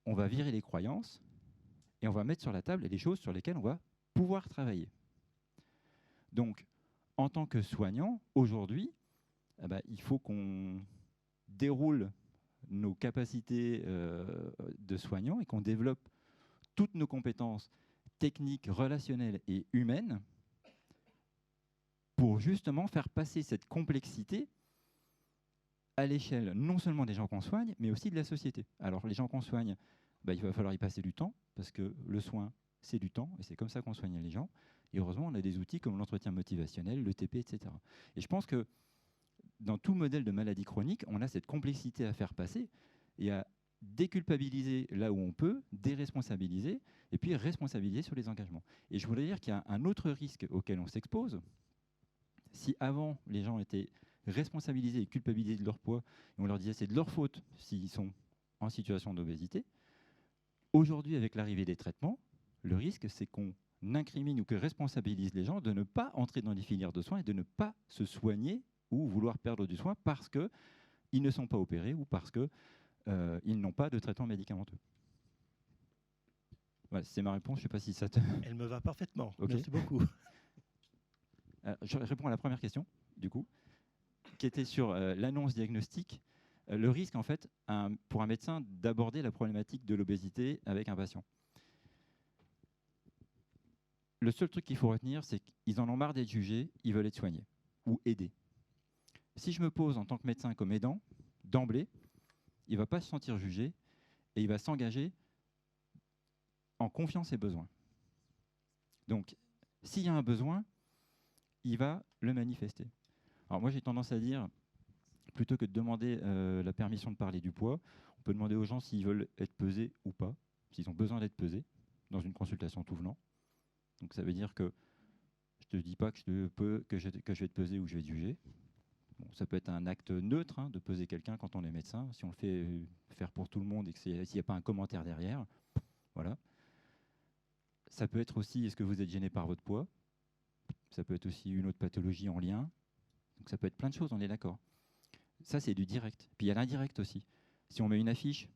on va virer les croyances et on va mettre sur la table les choses sur lesquelles on va pouvoir travailler. Donc, en tant que soignant, aujourd'hui, il faut qu'on déroule nos capacités de soignants et qu'on développe toutes nos compétences techniques, relationnelles et humaines pour justement faire passer cette complexité à l'échelle non seulement des gens qu'on soigne, mais aussi de la société. Alors les gens qu'on soigne, il va falloir y passer du temps, parce que le soin, c'est du temps, et c'est comme ça qu'on soigne les gens. Et heureusement, on a des outils comme l'entretien motivationnel, le TP, etc. Et je pense que dans tout modèle de maladie chronique, on a cette complexité à faire passer et à déculpabiliser là où on peut, déresponsabiliser, et puis responsabiliser sur les engagements. Et je voudrais dire qu'il y a un autre risque auquel on s'expose. Si avant, les gens étaient responsabilisés et culpabilisés de leur poids, et on leur disait c'est de leur faute s'ils sont en situation d'obésité, aujourd'hui, avec l'arrivée des traitements, le risque, c'est qu'on incrimine ou que responsabilise les gens de ne pas entrer dans des filières de soins et de ne pas se soigner ou vouloir perdre du soin parce qu'ils ne sont pas opérés ou parce qu'ils n'ont pas de traitement médicamenteux. Voilà, c'est ma réponse. Je ne sais pas si ça te... Elle me va parfaitement. Okay. Merci beaucoup. Je réponds à la première question, du coup, qui était sur l'annonce diagnostique. Le risque, en fait, pour un médecin d'aborder la problématique de l'obésité avec un patient. Le seul truc qu'il faut retenir, c'est qu'ils en ont marre d'être jugés, ils veulent être soignés ou aidés. Si je me pose en tant que médecin comme aidant, d'emblée, il ne va pas se sentir jugé et il va s'engager en confiant ses besoins. Donc, s'il y a un besoin, il va le manifester. Alors moi, j'ai tendance à dire, plutôt que de demander la permission de parler du poids, on peut demander aux gens s'ils veulent être pesés ou pas, s'ils ont besoin d'être pesés dans une consultation tout venant. Donc ça veut dire que je ne te dis pas que je vais te peser ou je vais te juger. Bon, ça peut être un acte neutre de peser quelqu'un quand on est médecin. Si on le fait faire pour tout le monde et s'il n'y a pas un commentaire derrière, voilà. Ça peut être aussi, est-ce que vous êtes gêné par votre poids? Ça peut être aussi une autre pathologie en lien. Donc ça peut être plein de choses, on est d'accord. Ça, c'est du direct. Puis il y a l'indirect aussi. Si on met une affiche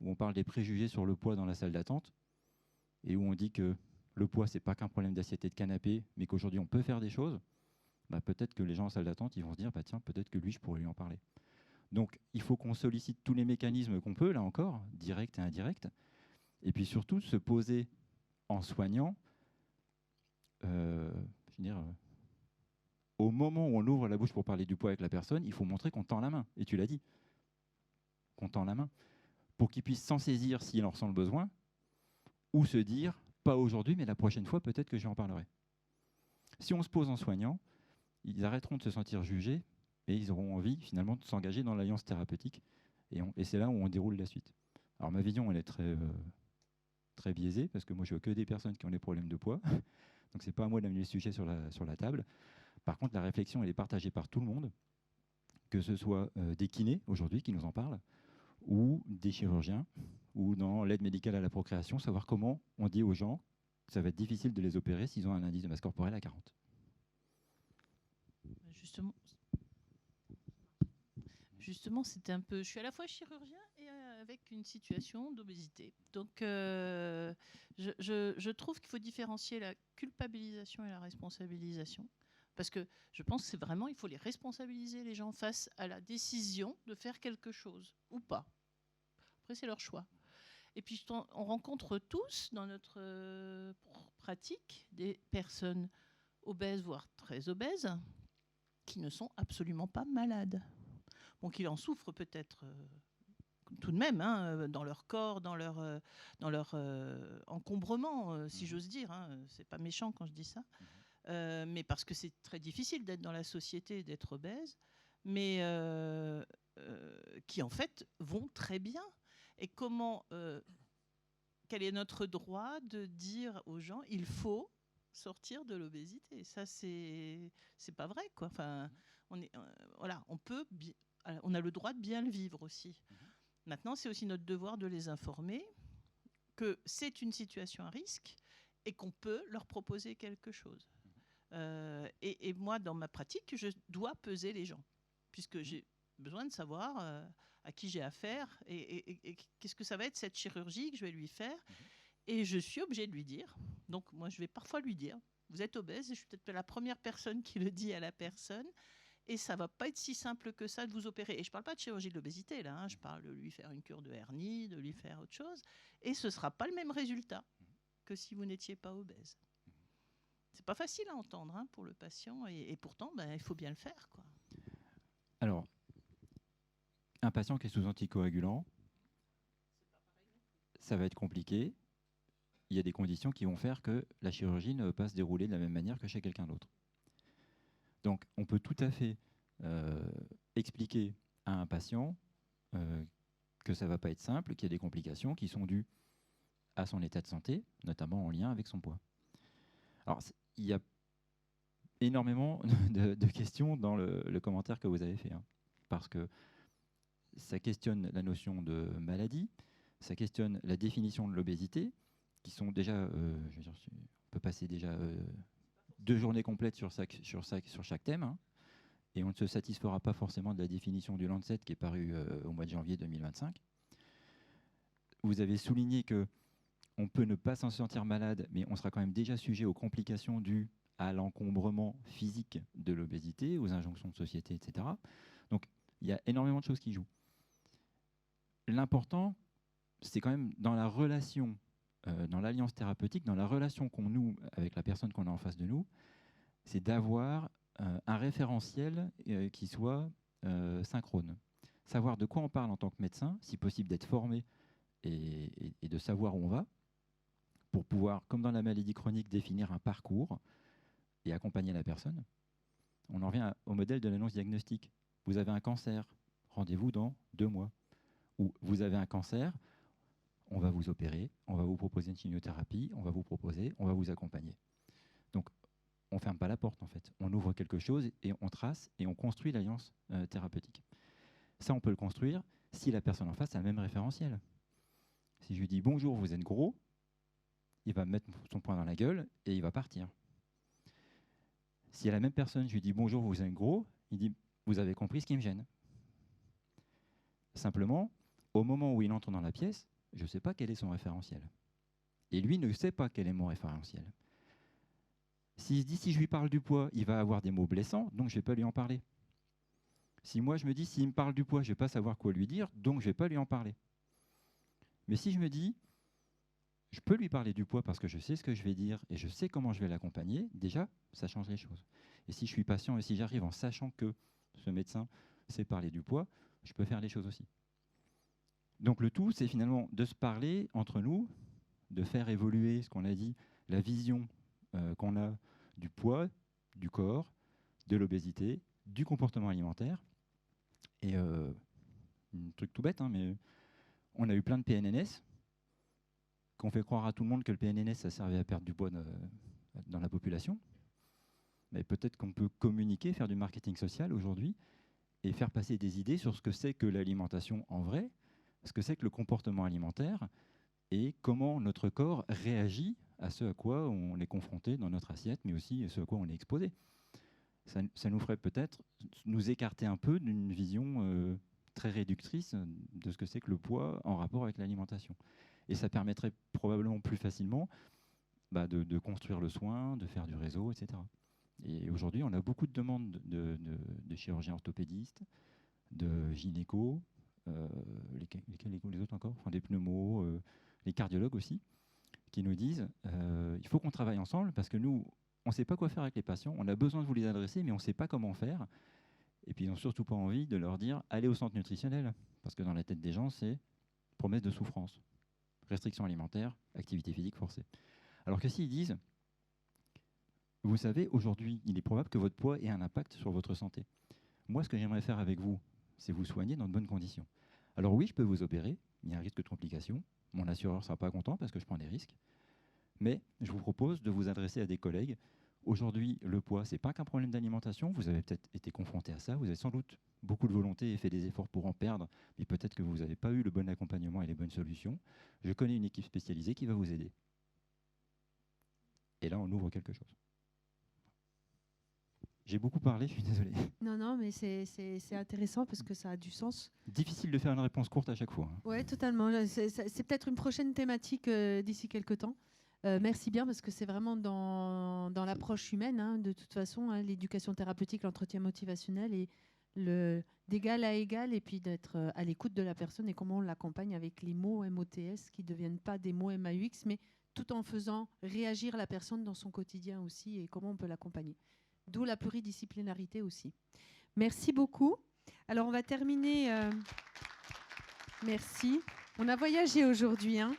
où on parle des préjugés sur le poids dans la salle d'attente et où on dit que le poids, ce n'est pas qu'un problème d'assiette et de canapé, mais qu'aujourd'hui, on peut faire des choses, peut-être que les gens en salle d'attente, ils vont se dire, tiens, peut-être que lui, je pourrais lui en parler. Donc, il faut qu'on sollicite tous les mécanismes qu'on peut, là encore, direct et indirect, et puis surtout se poser en soignant, au moment où on ouvre la bouche pour parler du poids avec la personne, il faut montrer qu'on tend la main, et tu l'as dit, qu'on tend la main, pour qu'ils puissent s'en saisir s'il en ressent le besoin, ou se dire, pas aujourd'hui, mais la prochaine fois, peut-être que j'en parlerai. Si on se pose en soignant, ils arrêteront de se sentir jugés et ils auront envie finalement de s'engager dans l'alliance thérapeutique. Et c'est là où on déroule la suite. Alors ma vision, elle est très biaisée, parce que moi, je vois que des personnes qui ont des problèmes de poids. Donc, ce n'est pas à moi d'amener le sujet sur la table. Par contre, la réflexion, elle est partagée par tout le monde, que ce soit des kinés, aujourd'hui, qui nous en parlent, ou des chirurgiens, ou dans l'aide médicale à la procréation, savoir comment on dit aux gens que ça va être difficile de les opérer s'ils ont un indice de masse corporelle à 40. Justement, c'était un peu. Je suis à la fois chirurgien et avec une situation d'obésité. Donc, je trouve qu'il faut différencier la culpabilisation et la responsabilisation. Parce que je pense que c'est vraiment, il faut les responsabiliser, les gens, face à la décision de faire quelque chose ou pas. Après, c'est leur choix. Et puis, on rencontre tous dans notre pratique des personnes obèses, voire très obèses, qui ne sont absolument pas malades. Bon, qui en souffrent peut-être tout de même, hein, dans leur corps, dans leur encombrement, si j'ose dire. Hein. C'est pas méchant quand je dis ça. Mais parce que c'est très difficile d'être dans la société et d'être obèse, mais qui en fait vont très bien. Et comment, quel est notre droit de dire aux gens, il faut sortir de l'obésité? Ça, c'est pas vrai, quoi. Enfin, voilà, on a le droit de bien le vivre aussi. Maintenant, c'est aussi notre devoir de les informer que c'est une situation à risque et qu'on peut leur proposer quelque chose. Et moi, dans ma pratique, je dois peser les gens, puisque j'ai besoin de savoir à qui j'ai affaire et qu'est-ce que ça va être cette chirurgie que je vais lui faire. Et je suis obligée de lui dire. Donc, moi, je vais parfois lui dire, vous êtes obèse, et je suis peut-être la première personne qui le dit à la personne. Et ça ne va pas être si simple que ça de vous opérer. Et je ne parle pas de chirurgie de l'obésité, là. Hein. Je parle de lui faire une cure de hernie, de lui faire autre chose. Et ce ne sera pas le même résultat que si vous n'étiez pas obèse. Ce n'est pas facile à entendre, hein, pour le patient. Et pourtant, il faut bien le faire, quoi. Alors, un patient qui est sous anticoagulant, ça va être compliqué. Il y a des conditions qui vont faire que la chirurgie ne va pas se dérouler de la même manière que chez quelqu'un d'autre. Donc, on peut tout à fait expliquer à un patient que ça ne va pas être simple, qu'il y a des complications qui sont dues à son état de santé, notamment en lien avec son poids. Alors, il y a énormément de questions dans le commentaire que vous avez fait, hein, parce que ça questionne la notion de maladie, ça questionne la définition de l'obésité, qui sont déjà, je veux dire, on peut passer déjà 2 journées complètes sur chaque thème, hein, et on ne se satisfera pas forcément de la définition du Lancet qui est paru au mois de janvier 2025. Vous avez souligné qu'on peut ne pas s'en sentir malade, mais on sera quand même déjà sujet aux complications dues à l'encombrement physique de l'obésité, aux injonctions de société, etc. Donc, il y a énormément de choses qui jouent. L'important, c'est quand même dans la relation, dans l'alliance thérapeutique, dans la relation qu'on noue avec la personne qu'on a en face de nous, c'est d'avoir un référentiel qui soit synchrone. Savoir de quoi on parle en tant que médecin, si possible d'être formé et de savoir où on va, pour pouvoir, comme dans la maladie chronique, définir un parcours et accompagner la personne. On en revient au modèle de l'annonce diagnostique. Vous avez un cancer, rendez-vous dans 2 mois. Ou vous avez un cancer, on va vous opérer, on va vous proposer une chimiothérapie, on va vous accompagner. Donc, on ne ferme pas la porte, en fait. On ouvre quelque chose et on trace et on construit l'alliance thérapeutique. Ça, on peut le construire si la personne en face a le même référentiel. Si je lui dis « Bonjour, vous êtes gros », il va me mettre son poing dans la gueule et il va partir. Si à la même personne, je lui dis « Bonjour, vous êtes gros », il dit « Vous avez compris ce qui me gêne ». Simplement, au moment où il entre dans la pièce, je ne sais pas quel est son référentiel. Et lui ne sait pas quel est mon référentiel. S'il se dit, si je lui parle du poids, il va avoir des mots blessants, donc je ne vais pas lui en parler. Si moi je me dis, s'il me parle du poids, je ne vais pas savoir quoi lui dire, donc je ne vais pas lui en parler. Mais si je me dis, je peux lui parler du poids parce que je sais ce que je vais dire et je sais comment je vais l'accompagner, déjà, ça change les choses. Et si je suis patient et si j'arrive en sachant que ce médecin sait parler du poids, je peux faire les choses aussi. Donc le tout, c'est finalement de se parler entre nous, de faire évoluer ce qu'on a dit, la vision qu'on a du poids, du corps, de l'obésité, du comportement alimentaire. Et un truc tout bête, hein, mais on a eu plein de PNNS qu'on fait croire à tout le monde que le PNNS, ça servait à perdre du poids dans la population. Mais peut-être qu'on peut communiquer, faire du marketing social aujourd'hui et faire passer des idées sur ce que c'est que l'alimentation en vrai, ce que c'est que le comportement alimentaire et comment notre corps réagit à ce à quoi on est confronté dans notre assiette, mais aussi à ce à quoi on est exposé. Ça nous ferait peut-être nous écarter un peu d'une vision très réductrice de ce que c'est que le poids en rapport avec l'alimentation. Et ça permettrait probablement plus facilement de construire le soin, de faire du réseau, etc. Et aujourd'hui, on a beaucoup de demandes de chirurgiens orthopédistes, de gynécos, les autres encore, enfin, des pneumos, les cardiologues aussi, qui nous disent il faut qu'on travaille ensemble parce que nous, on ne sait pas quoi faire avec les patients, on a besoin de vous les adresser, mais on ne sait pas comment faire. Et puis, ils n'ont surtout pas envie de leur dire allez au centre nutritionnel, parce que dans la tête des gens, c'est promesse de souffrance, restriction alimentaire, activité physique forcée. Alors que s'ils disent vous savez, aujourd'hui, il est probable que votre poids ait un impact sur votre santé. Moi, ce que j'aimerais faire avec vous, c'est vous soigner dans de bonnes conditions. Alors oui, je peux vous opérer, il y a un risque de complication. Mon assureur ne sera pas content parce que je prends des risques. Mais je vous propose de vous adresser à des collègues. Aujourd'hui, le poids, ce n'est pas qu'un problème d'alimentation. Vous avez peut-être été confronté à ça. Vous avez sans doute beaucoup de volonté et fait des efforts pour en perdre. Mais peut-être que vous n'avez pas eu le bon accompagnement et les bonnes solutions. Je connais une équipe spécialisée qui va vous aider. Et là, on ouvre quelque chose. J'ai beaucoup parlé, je suis désolé. Non, mais c'est intéressant parce que ça a du sens. Difficile de faire une réponse courte à chaque fois. Oui, totalement. C'est peut-être une prochaine thématique d'ici quelques temps. Merci bien parce que c'est vraiment dans l'approche humaine, hein, de toute façon, hein, l'éducation thérapeutique, l'entretien motivationnel et d'égal à égal et puis d'être à l'écoute de la personne et comment on l'accompagne avec les mots MOTS qui ne deviennent pas des mots MAUX, mais tout en faisant réagir la personne dans son quotidien aussi et comment on peut l'accompagner. D'où la pluridisciplinarité aussi. Merci beaucoup. Alors, on va terminer. Merci. On a voyagé aujourd'hui, hein,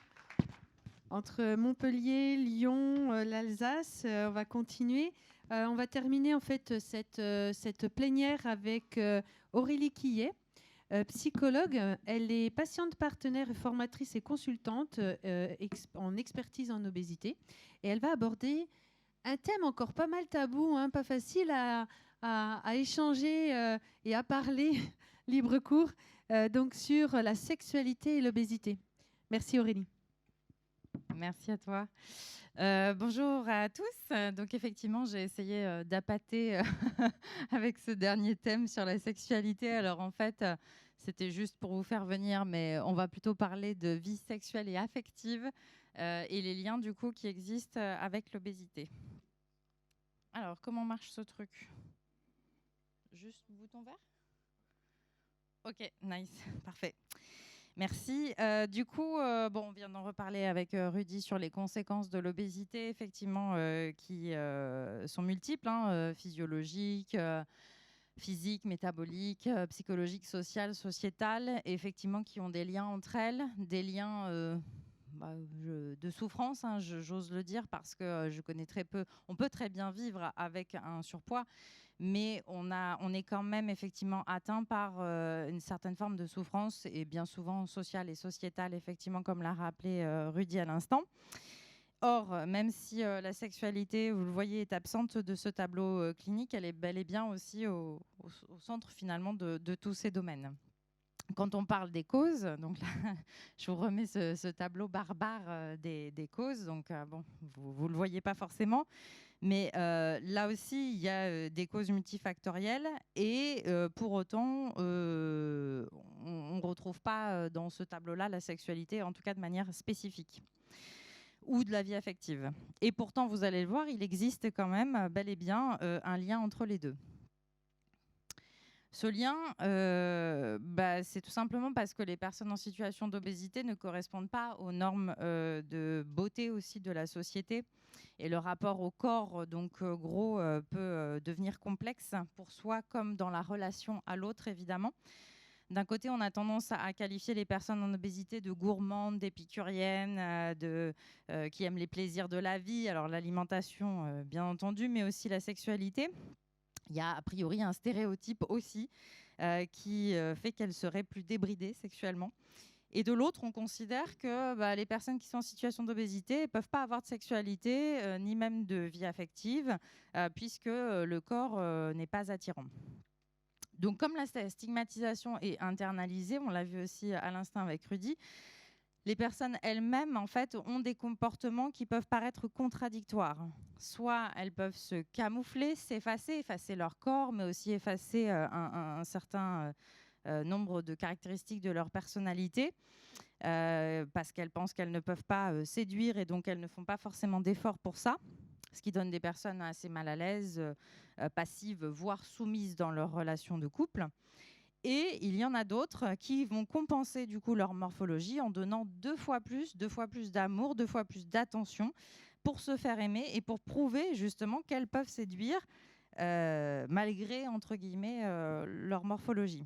entre Montpellier, Lyon, l'Alsace. On va continuer. On va terminer en fait cette plénière avec Aurélie Quillet, psychologue. Elle est patiente partenaire et formatrice et consultante en expertise en obésité. Et elle va aborder un thème encore pas mal tabou, hein, pas facile à échanger et à parler libre cours, donc sur la sexualité et l'obésité. Merci Aurélie. Merci à toi. Bonjour à tous. Donc effectivement, j'ai essayé d'appâter avec ce dernier thème sur la sexualité. Alors en fait, c'était juste pour vous faire venir, mais on va plutôt parler de vie sexuelle et affective et les liens du coup qui existent avec l'obésité. Alors, comment marche ce truc? Juste bouton vert? Ok, nice, parfait. Merci. Du coup, on vient d'en reparler avec Rudy sur les conséquences de l'obésité, effectivement, qui sont multiples, hein, physiologiques, physiques, métaboliques, psychologiques, sociales, sociétales, et effectivement qui ont des liens entre elles, des liens de souffrance, hein, j'ose le dire, parce que je connais très peu. On peut très bien vivre avec un surpoids, mais on est quand même effectivement atteint par une certaine forme de souffrance, et bien souvent sociale et sociétale, effectivement, comme l'a rappelé Rudy à l'instant. Or, même si la sexualité, vous le voyez, est absente de ce tableau clinique, elle est bel et bien aussi au centre finalement de tous ces domaines. Quand on parle des causes, donc là, je vous remets ce tableau barbare des causes. Donc, vous ne le voyez pas forcément. Mais là aussi, il y a des causes multifactorielles. Et pour autant, on ne retrouve pas dans ce tableau-là la sexualité, en tout cas de manière spécifique, ou de la vie affective. Et pourtant, vous allez le voir, il existe quand même bel et bien un lien entre les deux. Ce lien, c'est tout simplement parce que les personnes en situation d'obésité ne correspondent pas aux normes de beauté aussi de la société. Et le rapport au corps, donc gros, peut devenir complexe pour soi comme dans la relation à l'autre, évidemment. D'un côté, on a tendance à qualifier les personnes en obésité de gourmandes, d'épicuriennes, qui aiment les plaisirs de la vie, alors l'alimentation, bien entendu, mais aussi la sexualité. Il y a a priori un stéréotype aussi qui fait qu'elles seraient plus débridées sexuellement. Et de l'autre, on considère que les personnes qui sont en situation d'obésité ne peuvent pas avoir de sexualité, ni même de vie affective, puisque le corps n'est pas attirant. Donc, comme la stigmatisation est internalisée, on l'a vu aussi à l'instant avec Rudy, les personnes elles-mêmes, en fait, ont des comportements qui peuvent paraître contradictoires. Soit elles peuvent se camoufler, effacer leur corps, mais aussi effacer un certain nombre de caractéristiques de leur personnalité, parce qu'elles pensent qu'elles ne peuvent pas séduire et donc elles ne font pas forcément d'efforts pour ça, ce qui donne des personnes assez mal à l'aise, passives, voire soumises dans leur relation de couple. Et il y en a d'autres qui vont compenser du coup leur morphologie en donnant deux fois plus d'amour, 2 fois plus d'attention pour se faire aimer et pour prouver justement qu'elles peuvent séduire malgré, entre guillemets, leur morphologie.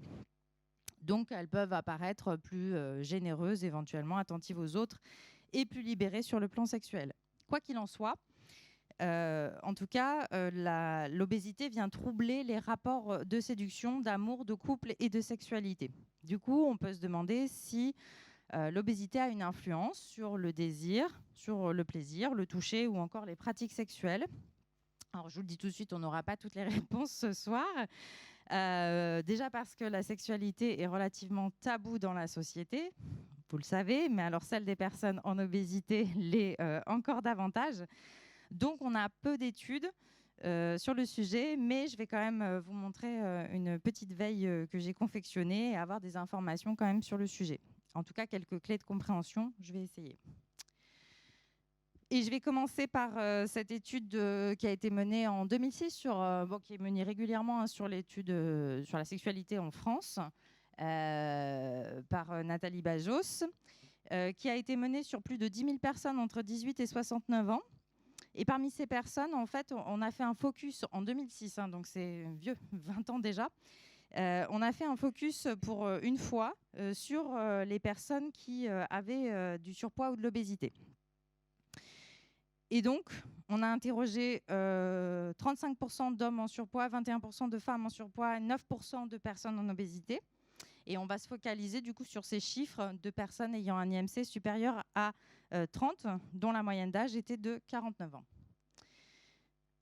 Donc elles peuvent apparaître plus généreuses, éventuellement attentives aux autres et plus libérées sur le plan sexuel. Quoi qu'il en soit, en tout cas, l'obésité vient troubler les rapports de séduction, d'amour, de couple et de sexualité. Du coup, on peut se demander si l'obésité a une influence sur le désir, sur le plaisir, le toucher ou encore les pratiques sexuelles. Alors, je vous le dis tout de suite, on n'aura pas toutes les réponses ce soir. Déjà parce que la sexualité est relativement taboue dans la société, vous le savez, mais alors celle des personnes en obésité l'est encore davantage. Donc, on a peu d'études sur le sujet, mais je vais quand même vous montrer une petite veille que j'ai confectionnée et avoir des informations quand même sur le sujet. En tout cas, quelques clés de compréhension, je vais essayer. Et je vais commencer par cette étude qui a été menée en 2006, qui est menée régulièrement sur l'étude sur la sexualité en France par Nathalie Bajos, qui a été menée sur plus de 10 000 personnes entre 18 et 69 ans. Et parmi ces personnes, en fait, on a fait un focus en 2006, donc c'est vieux, 20 ans déjà. On a fait un focus pour une fois sur les personnes qui avaient du surpoids ou de l'obésité. Et donc, on a interrogé 35% d'hommes en surpoids, 21% de femmes en surpoids, 9% de personnes en obésité. Et on va se focaliser du coup sur ces chiffres de personnes ayant un IMC supérieur à 30, dont la moyenne d'âge était de 49 ans.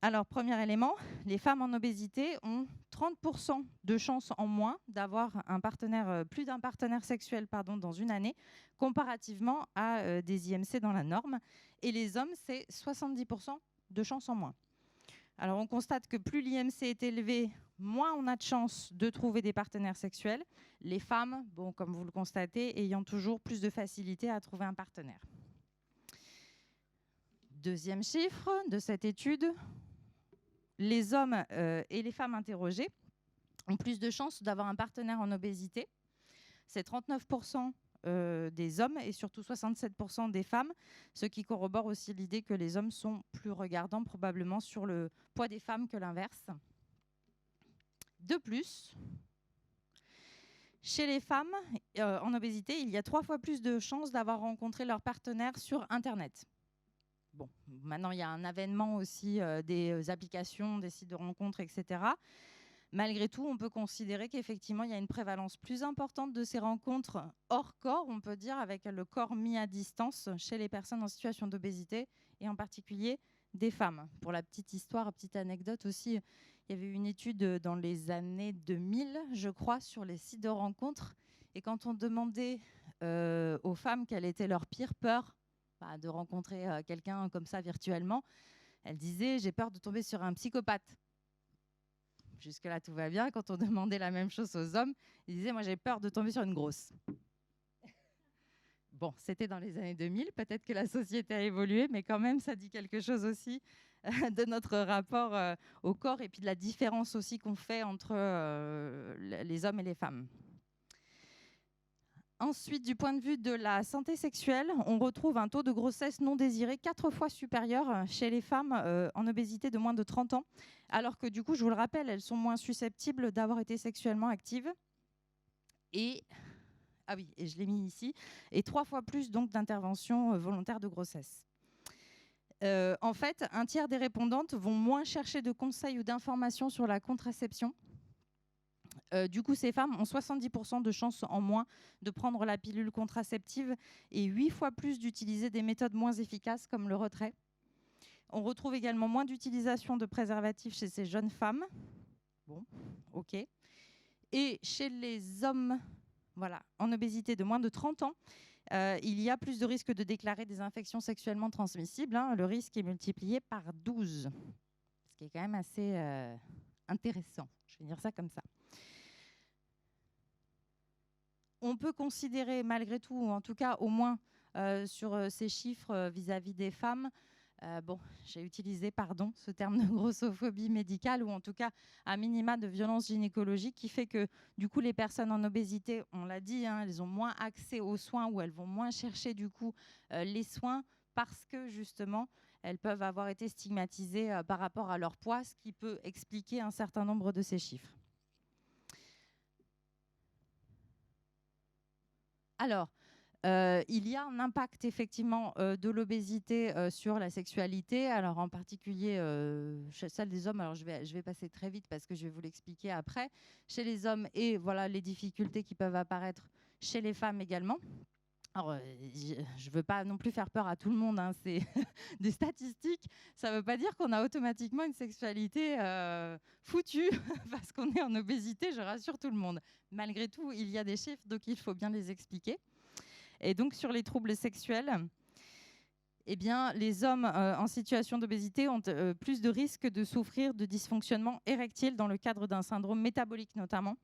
Alors, premier élément, les femmes en obésité ont 30% de chances en moins d'avoir plus d'un partenaire sexuel dans une année, comparativement à des IMC dans la norme. Et les hommes, c'est 70% de chances en moins. Alors, on constate que plus l'IMC est élevé, moins on a de chances de trouver des partenaires sexuels. Les femmes, comme vous le constatez, ayant toujours plus de facilité à trouver un partenaire. Deuxième chiffre de cette étude, les hommes et les femmes interrogées ont plus de chances d'avoir un partenaire en obésité. C'est 39% des hommes et surtout 67% des femmes, ce qui corrobore aussi l'idée que les hommes sont plus regardants probablement sur le poids des femmes que l'inverse. De plus, chez les femmes en obésité, il y a 3 fois plus de chances d'avoir rencontré leur partenaire sur Internet. Bon, maintenant, il y a un avènement aussi des applications, des sites de rencontres, etc. Malgré tout, on peut considérer qu'effectivement, il y a une prévalence plus importante de ces rencontres hors corps, on peut dire, avec le corps mis à distance chez les personnes en situation d'obésité, et en particulier des femmes. Pour la petite histoire, petite anecdote aussi, il y avait eu une étude dans les années 2000, je crois, sur les sites de rencontres. Et quand on demandait aux femmes quelle était leur pire peur de rencontrer quelqu'un comme ça virtuellement, elles disaient « j'ai peur de tomber sur un psychopathe ». Jusque-là, tout va bien. Quand on demandait la même chose aux hommes, ils disaient « moi, j'ai peur de tomber sur une grosse ». Bon, c'était dans les années 2000. Peut-être que la société a évolué, mais quand même, ça dit quelque chose aussi de notre rapport au corps et puis de la différence aussi qu'on fait entre les hommes et les femmes. Ensuite, du point de vue de la santé sexuelle, on retrouve un taux de grossesse non désirée 4 fois supérieur chez les femmes en obésité de moins de 30 ans, alors que du coup, je vous le rappelle, elles sont moins susceptibles d'avoir été sexuellement actives. Et et je l'ai mis ici, et 3 fois plus donc d'interventions volontaires de grossesse. En fait, un tiers des répondantes vont moins chercher de conseils ou d'informations sur la contraception. Du coup, ces femmes ont 70% de chances en moins de prendre la pilule contraceptive et 8 fois plus d'utiliser des méthodes moins efficaces comme le retrait. On retrouve également moins d'utilisation de préservatifs chez ces jeunes femmes. Bon, ok. Et chez les hommes en obésité de moins de 30 ans, il y a plus de risques de déclarer des infections sexuellement transmissibles. Le risque est multiplié par 12, ce qui est quand même assez intéressant. Je vais dire ça comme ça. On peut considérer malgré tout, ou en tout cas au moins sur ces chiffres vis-à-vis des femmes, j'ai utilisé, ce terme de grossophobie médicale, ou en tout cas à minima de violence gynécologique, qui fait que du coup les personnes en obésité, on l'a dit, elles ont moins accès aux soins, ou elles vont moins chercher du coup les soins, parce que justement elles peuvent avoir été stigmatisées par rapport à leur poids, ce qui peut expliquer un certain nombre de ces chiffres. Alors, il y a un impact effectivement de l'obésité sur la sexualité, alors en particulier chez celle des hommes. Alors je vais passer très vite parce que je vais vous l'expliquer après. Chez les hommes, et voilà les difficultés qui peuvent apparaître chez les femmes également. Alors, je ne veux pas non plus faire peur à tout le monde, c'est des statistiques. Ça ne veut pas dire qu'on a automatiquement une sexualité foutue parce qu'on est en obésité, je rassure tout le monde. Malgré tout, il y a des chiffres, donc il faut bien les expliquer. Et donc, sur les troubles sexuels, les hommes en situation d'obésité ont plus de risques de souffrir de dysfonctionnement érectile dans le cadre d'un syndrome métabolique notamment.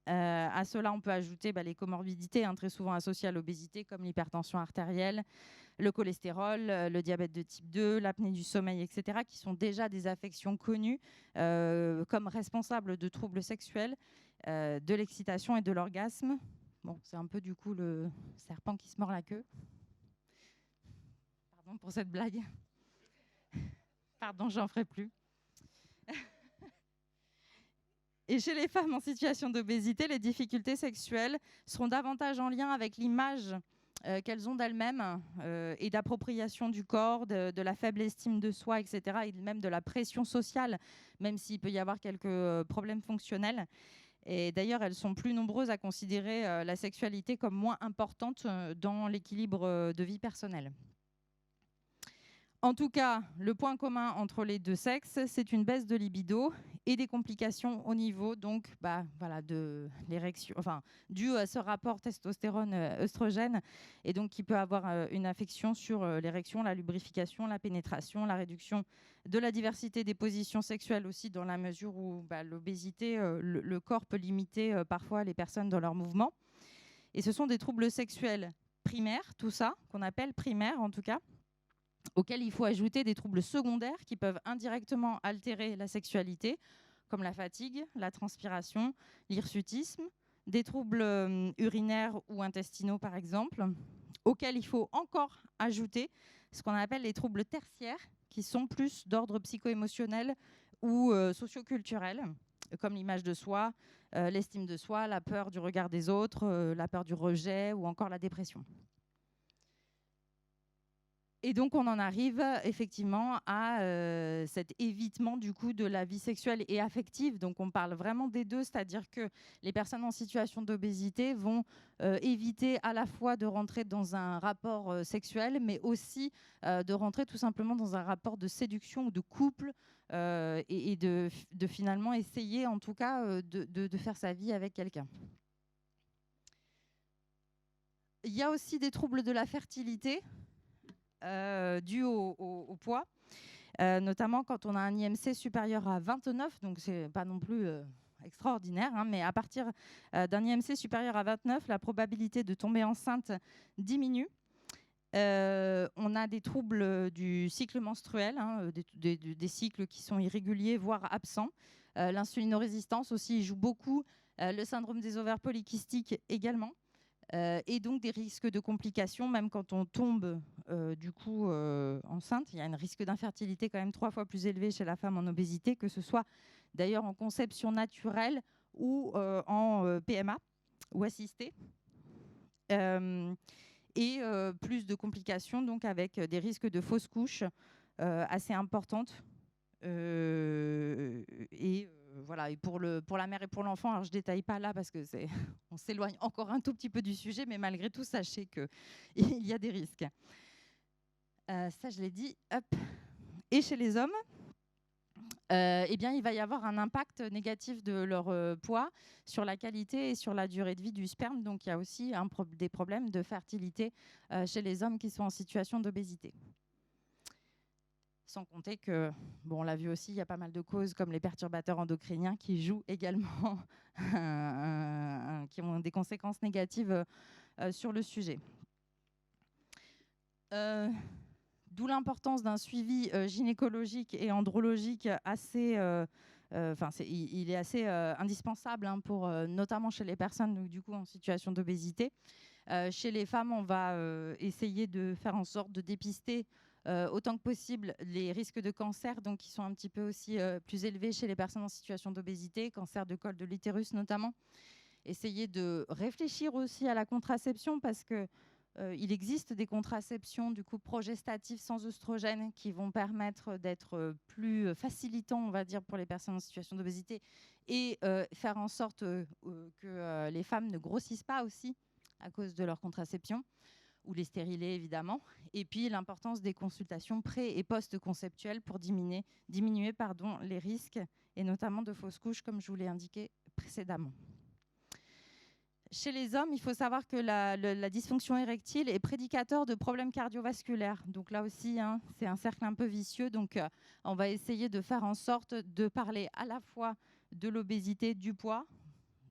À cela, on peut ajouter les comorbidités très souvent associées à l'obésité, comme l'hypertension artérielle, le cholestérol, le diabète de type 2, l'apnée du sommeil, etc., qui sont déjà des affections connues comme responsables de troubles sexuels, de l'excitation et de l'orgasme. Bon, c'est un peu du coup le serpent qui se mord la queue. Pardon pour cette blague. Pardon, j'en ferai plus. Et chez les femmes en situation d'obésité, les difficultés sexuelles seront davantage en lien avec l'image qu'elles ont d'elles-mêmes et d'appropriation du corps, de la faible estime de soi, etc., et même de la pression sociale, même s'il peut y avoir quelques problèmes fonctionnels. Et d'ailleurs, elles sont plus nombreuses à considérer la sexualité comme moins importante dans l'équilibre de vie personnelle. En tout cas, le point commun entre les deux sexes, c'est une baisse de libido et des complications au niveau de l'érection, dû à ce rapport testostérone-œstrogène, et donc qui peut avoir une affection sur l'érection, la lubrification, la pénétration, la réduction de la diversité des positions sexuelles aussi, dans la mesure où l'obésité, le corps peut limiter parfois les personnes dans leurs mouvements. Et ce sont des troubles sexuels primaires, tout ça, qu'on appelle primaires en tout cas, auxquels il faut ajouter des troubles secondaires qui peuvent indirectement altérer la sexualité, comme la fatigue, la transpiration, l'hirsutisme, des troubles urinaires ou intestinaux par exemple, auxquels il faut encore ajouter ce qu'on appelle les troubles tertiaires, qui sont plus d'ordre psycho-émotionnel ou socio-culturel, comme l'image de soi, l'estime de soi, la peur du regard des autres, la peur du rejet ou encore la dépression. Et donc, on en arrive effectivement à cet évitement du coup de la vie sexuelle et affective. Donc, on parle vraiment des deux, c'est-à-dire que les personnes en situation d'obésité vont éviter à la fois de rentrer dans un rapport sexuel, mais aussi de rentrer tout simplement dans un rapport de séduction ou de couple et de finalement essayer en tout cas de faire sa vie avec quelqu'un. Il y a aussi des troubles de la fertilité dû au poids, notamment quand on a un IMC supérieur à 29, donc c'est pas non plus extraordinaire, mais à partir d'un IMC supérieur à 29, la probabilité de tomber enceinte diminue. On a des troubles du cycle menstruel, des cycles qui sont irréguliers, voire absents. L'insulinorésistance aussi joue beaucoup, le syndrome des ovaires polykystiques également. Et donc des risques de complications, même quand on tombe enceinte. Il y a un risque d'infertilité quand même 3 fois plus élevé chez la femme en obésité, que ce soit d'ailleurs en conception naturelle ou en PMA. ou assistée. Et plus de complications, donc avec des risques de fausses couches assez importantes. Voilà, et pour la mère et pour l'enfant, alors je ne détaille pas là parce que on s'éloigne encore un tout petit peu du sujet, mais malgré tout, sachez qu'il y a des risques. Ça, je l'ai dit. Hop. Et chez les hommes, eh bien, il va y avoir un impact négatif de leur poids sur la qualité et sur la durée de vie du sperme. Donc, il y a aussi des problèmes de fertilité chez les hommes qui sont en situation d'obésité. Sans compter que, bon, on l'a vu aussi, il y a pas mal de causes comme les perturbateurs endocriniens qui jouent également, qui ont des conséquences négatives sur le sujet. D'où l'importance d'un suivi gynécologique et andrologique assez, il est assez indispensable pour, notamment chez les personnes du coup, en situation d'obésité. Chez les femmes, on va essayer de faire en sorte de dépister autant que possible les risques de cancer, donc qui sont un petit peu aussi plus élevés chez les personnes en situation d'obésité, cancer de col de l'utérus notamment. Essayer de réfléchir aussi à la contraception parce que il existe des contraceptions du coup progestatives sans œstrogène qui vont permettre d'être plus facilitants, on va dire, pour les personnes en situation d'obésité et faire en sorte que les femmes ne grossissent pas aussi à cause de leur contraception ou les stériler évidemment. Et puis l'importance des consultations pré- et post-conceptuelles pour diminuer les risques et notamment de fausses couches comme je vous l'ai indiqué précédemment. Chez les hommes, il faut savoir que la dysfonction érectile est prédicateur de problèmes cardiovasculaires. Donc là aussi, c'est un cercle un peu vicieux. Donc on va essayer de faire en sorte de parler à la fois de l'obésité, du poids,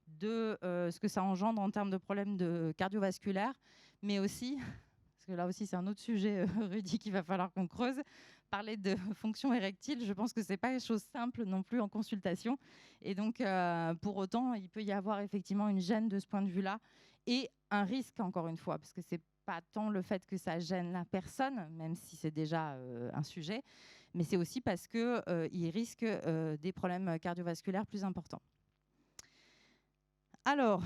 de ce que ça engendre en termes de problèmes cardiovasculaires, mais aussi, parce que là aussi c'est un autre sujet, Rudy, qu'il va falloir qu'on creuse, parler de fonction érectile, je pense que ce n'est pas une chose simple non plus en consultation. Et donc, pour autant, il peut y avoir effectivement une gêne de ce point de vue-là et un risque, encore une fois, parce que ce n'est pas tant le fait que ça gêne la personne, même si c'est déjà un sujet, mais c'est aussi parce qu'il risque des problèmes cardiovasculaires plus importants. Alors,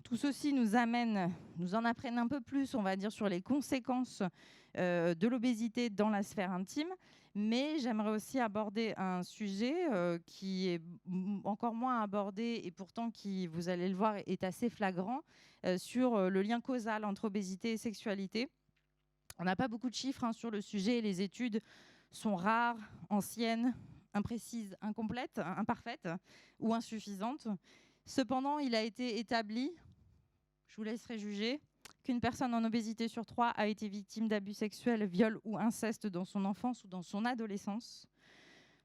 tout ceci nous en apprenne un peu plus, on va dire, sur les conséquences de l'obésité dans la sphère intime. Mais j'aimerais aussi aborder un sujet qui est encore moins abordé et pourtant qui, vous allez le voir, est assez flagrant sur le lien causal entre obésité et sexualité. On n'a pas beaucoup de chiffres sur le sujet. Les études sont rares, anciennes, imprécises, incomplètes, imparfaites ou insuffisantes. Cependant, il a été établi, je vous laisserai juger, qu'une personne en obésité sur 3 a été victime d'abus sexuels, viol ou inceste dans son enfance ou dans son adolescence.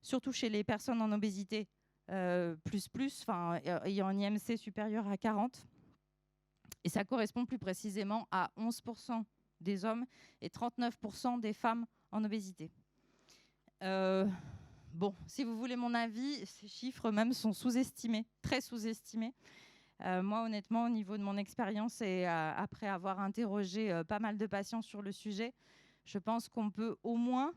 Surtout chez les personnes en obésité ayant un IMC supérieur à 40. Et ça correspond plus précisément à 11% des hommes et 39% des femmes en obésité. Bon, si vous voulez mon avis, ces chiffres même sont sous-estimés, très sous-estimés. Moi, honnêtement, au niveau de mon expérience et après avoir interrogé pas mal de patients sur le sujet, je pense qu'on peut au moins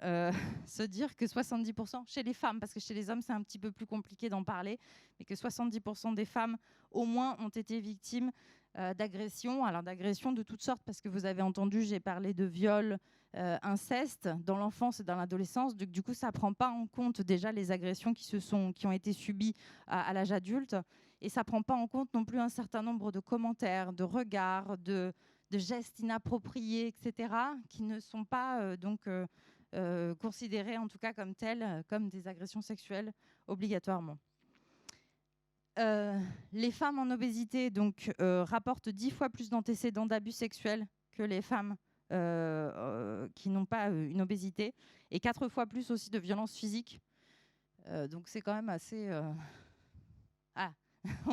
se dire que 70% chez les femmes, parce que chez les hommes, c'est un petit peu plus compliqué d'en parler, mais que 70% des femmes, au moins, ont été victimes d'agressions. Alors, d'agressions de toutes sortes, parce que vous avez entendu, j'ai parlé de viol, inceste dans l'enfance et dans l'adolescence. Du coup, ça ne prend pas en compte déjà les agressions qui ont été subies à l'âge adulte. Et ça ne prend pas en compte non plus un certain nombre de commentaires, de regards, de gestes inappropriés, etc., qui ne sont pas considérés en tout cas comme tels, comme des agressions sexuelles obligatoirement. Les femmes en obésité rapportent 10 fois plus d'antécédents d'abus sexuels que les femmes qui n'ont pas une obésité, et 4 fois plus aussi de violences physiques. Donc c'est quand même assez...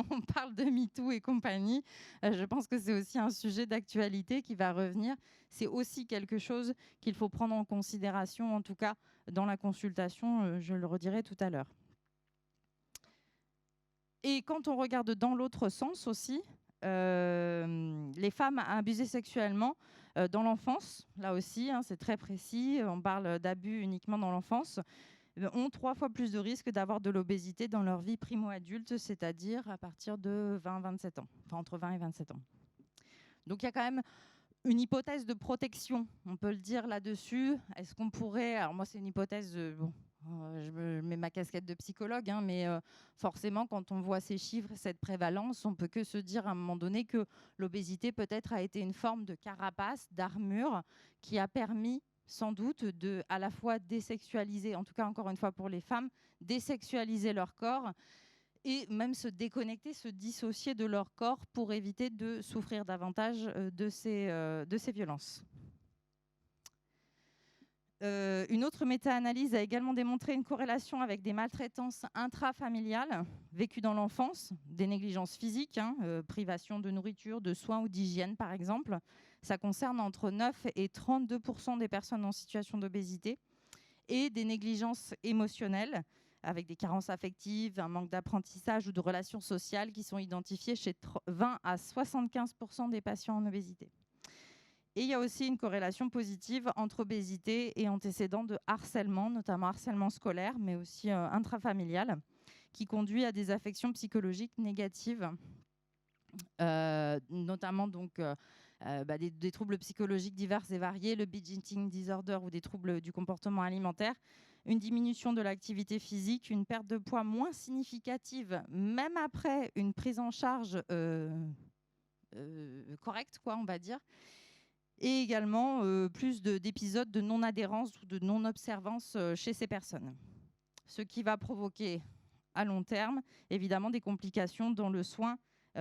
On parle de MeToo et compagnie. Je pense que c'est aussi un sujet d'actualité qui va revenir. C'est aussi quelque chose qu'il faut prendre en considération, en tout cas dans la consultation, je le redirai tout à l'heure. Et quand on regarde dans l'autre sens aussi, les femmes abusées sexuellement dans l'enfance, là aussi, c'est très précis, on parle d'abus uniquement dans l'enfance, ont 3 fois plus de risques d'avoir de l'obésité dans leur vie primo-adulte, c'est-à-dire à partir de 20-27 ans, enfin entre 20 et 27 ans. Donc il y a quand même une hypothèse de protection, on peut le dire là-dessus. Est-ce qu'on pourrait, alors moi c'est une hypothèse, je me mets ma casquette de psychologue, hein, mais forcément quand on voit ces chiffres, cette prévalence, on peut que se dire à un moment donné que l'obésité peut-être a été une forme de carapace, d'armure, qui a permis sans doute de à la fois désexualiser, en tout cas encore une fois pour les femmes, désexualiser leur corps et même se déconnecter, se dissocier de leur corps pour éviter de souffrir davantage de ces violences. Une autre méta-analyse a également démontré une corrélation avec des maltraitances intrafamiliales vécues dans l'enfance, des négligences physiques, privation de nourriture, de soins ou d'hygiène par exemple. Ça concerne entre 9 et 32% des personnes en situation d'obésité, et des négligences émotionnelles avec des carences affectives, un manque d'apprentissage ou de relations sociales qui sont identifiées chez 20 à 75% des patients en obésité. Et il y a aussi une corrélation positive entre obésité et antécédents de harcèlement, notamment harcèlement scolaire, mais aussi intrafamilial, qui conduit à des affections psychologiques négatives, notamment donc, des troubles psychologiques divers et variés, le binge eating disorder ou des troubles du comportement alimentaire, une diminution de l'activité physique, une perte de poids moins significative, même après une prise en charge correcte, quoi, on va dire, et également plus d'épisodes de non-adhérence ou de non-observance chez ces personnes. Ce qui va provoquer à long terme, évidemment, des complications dans le soin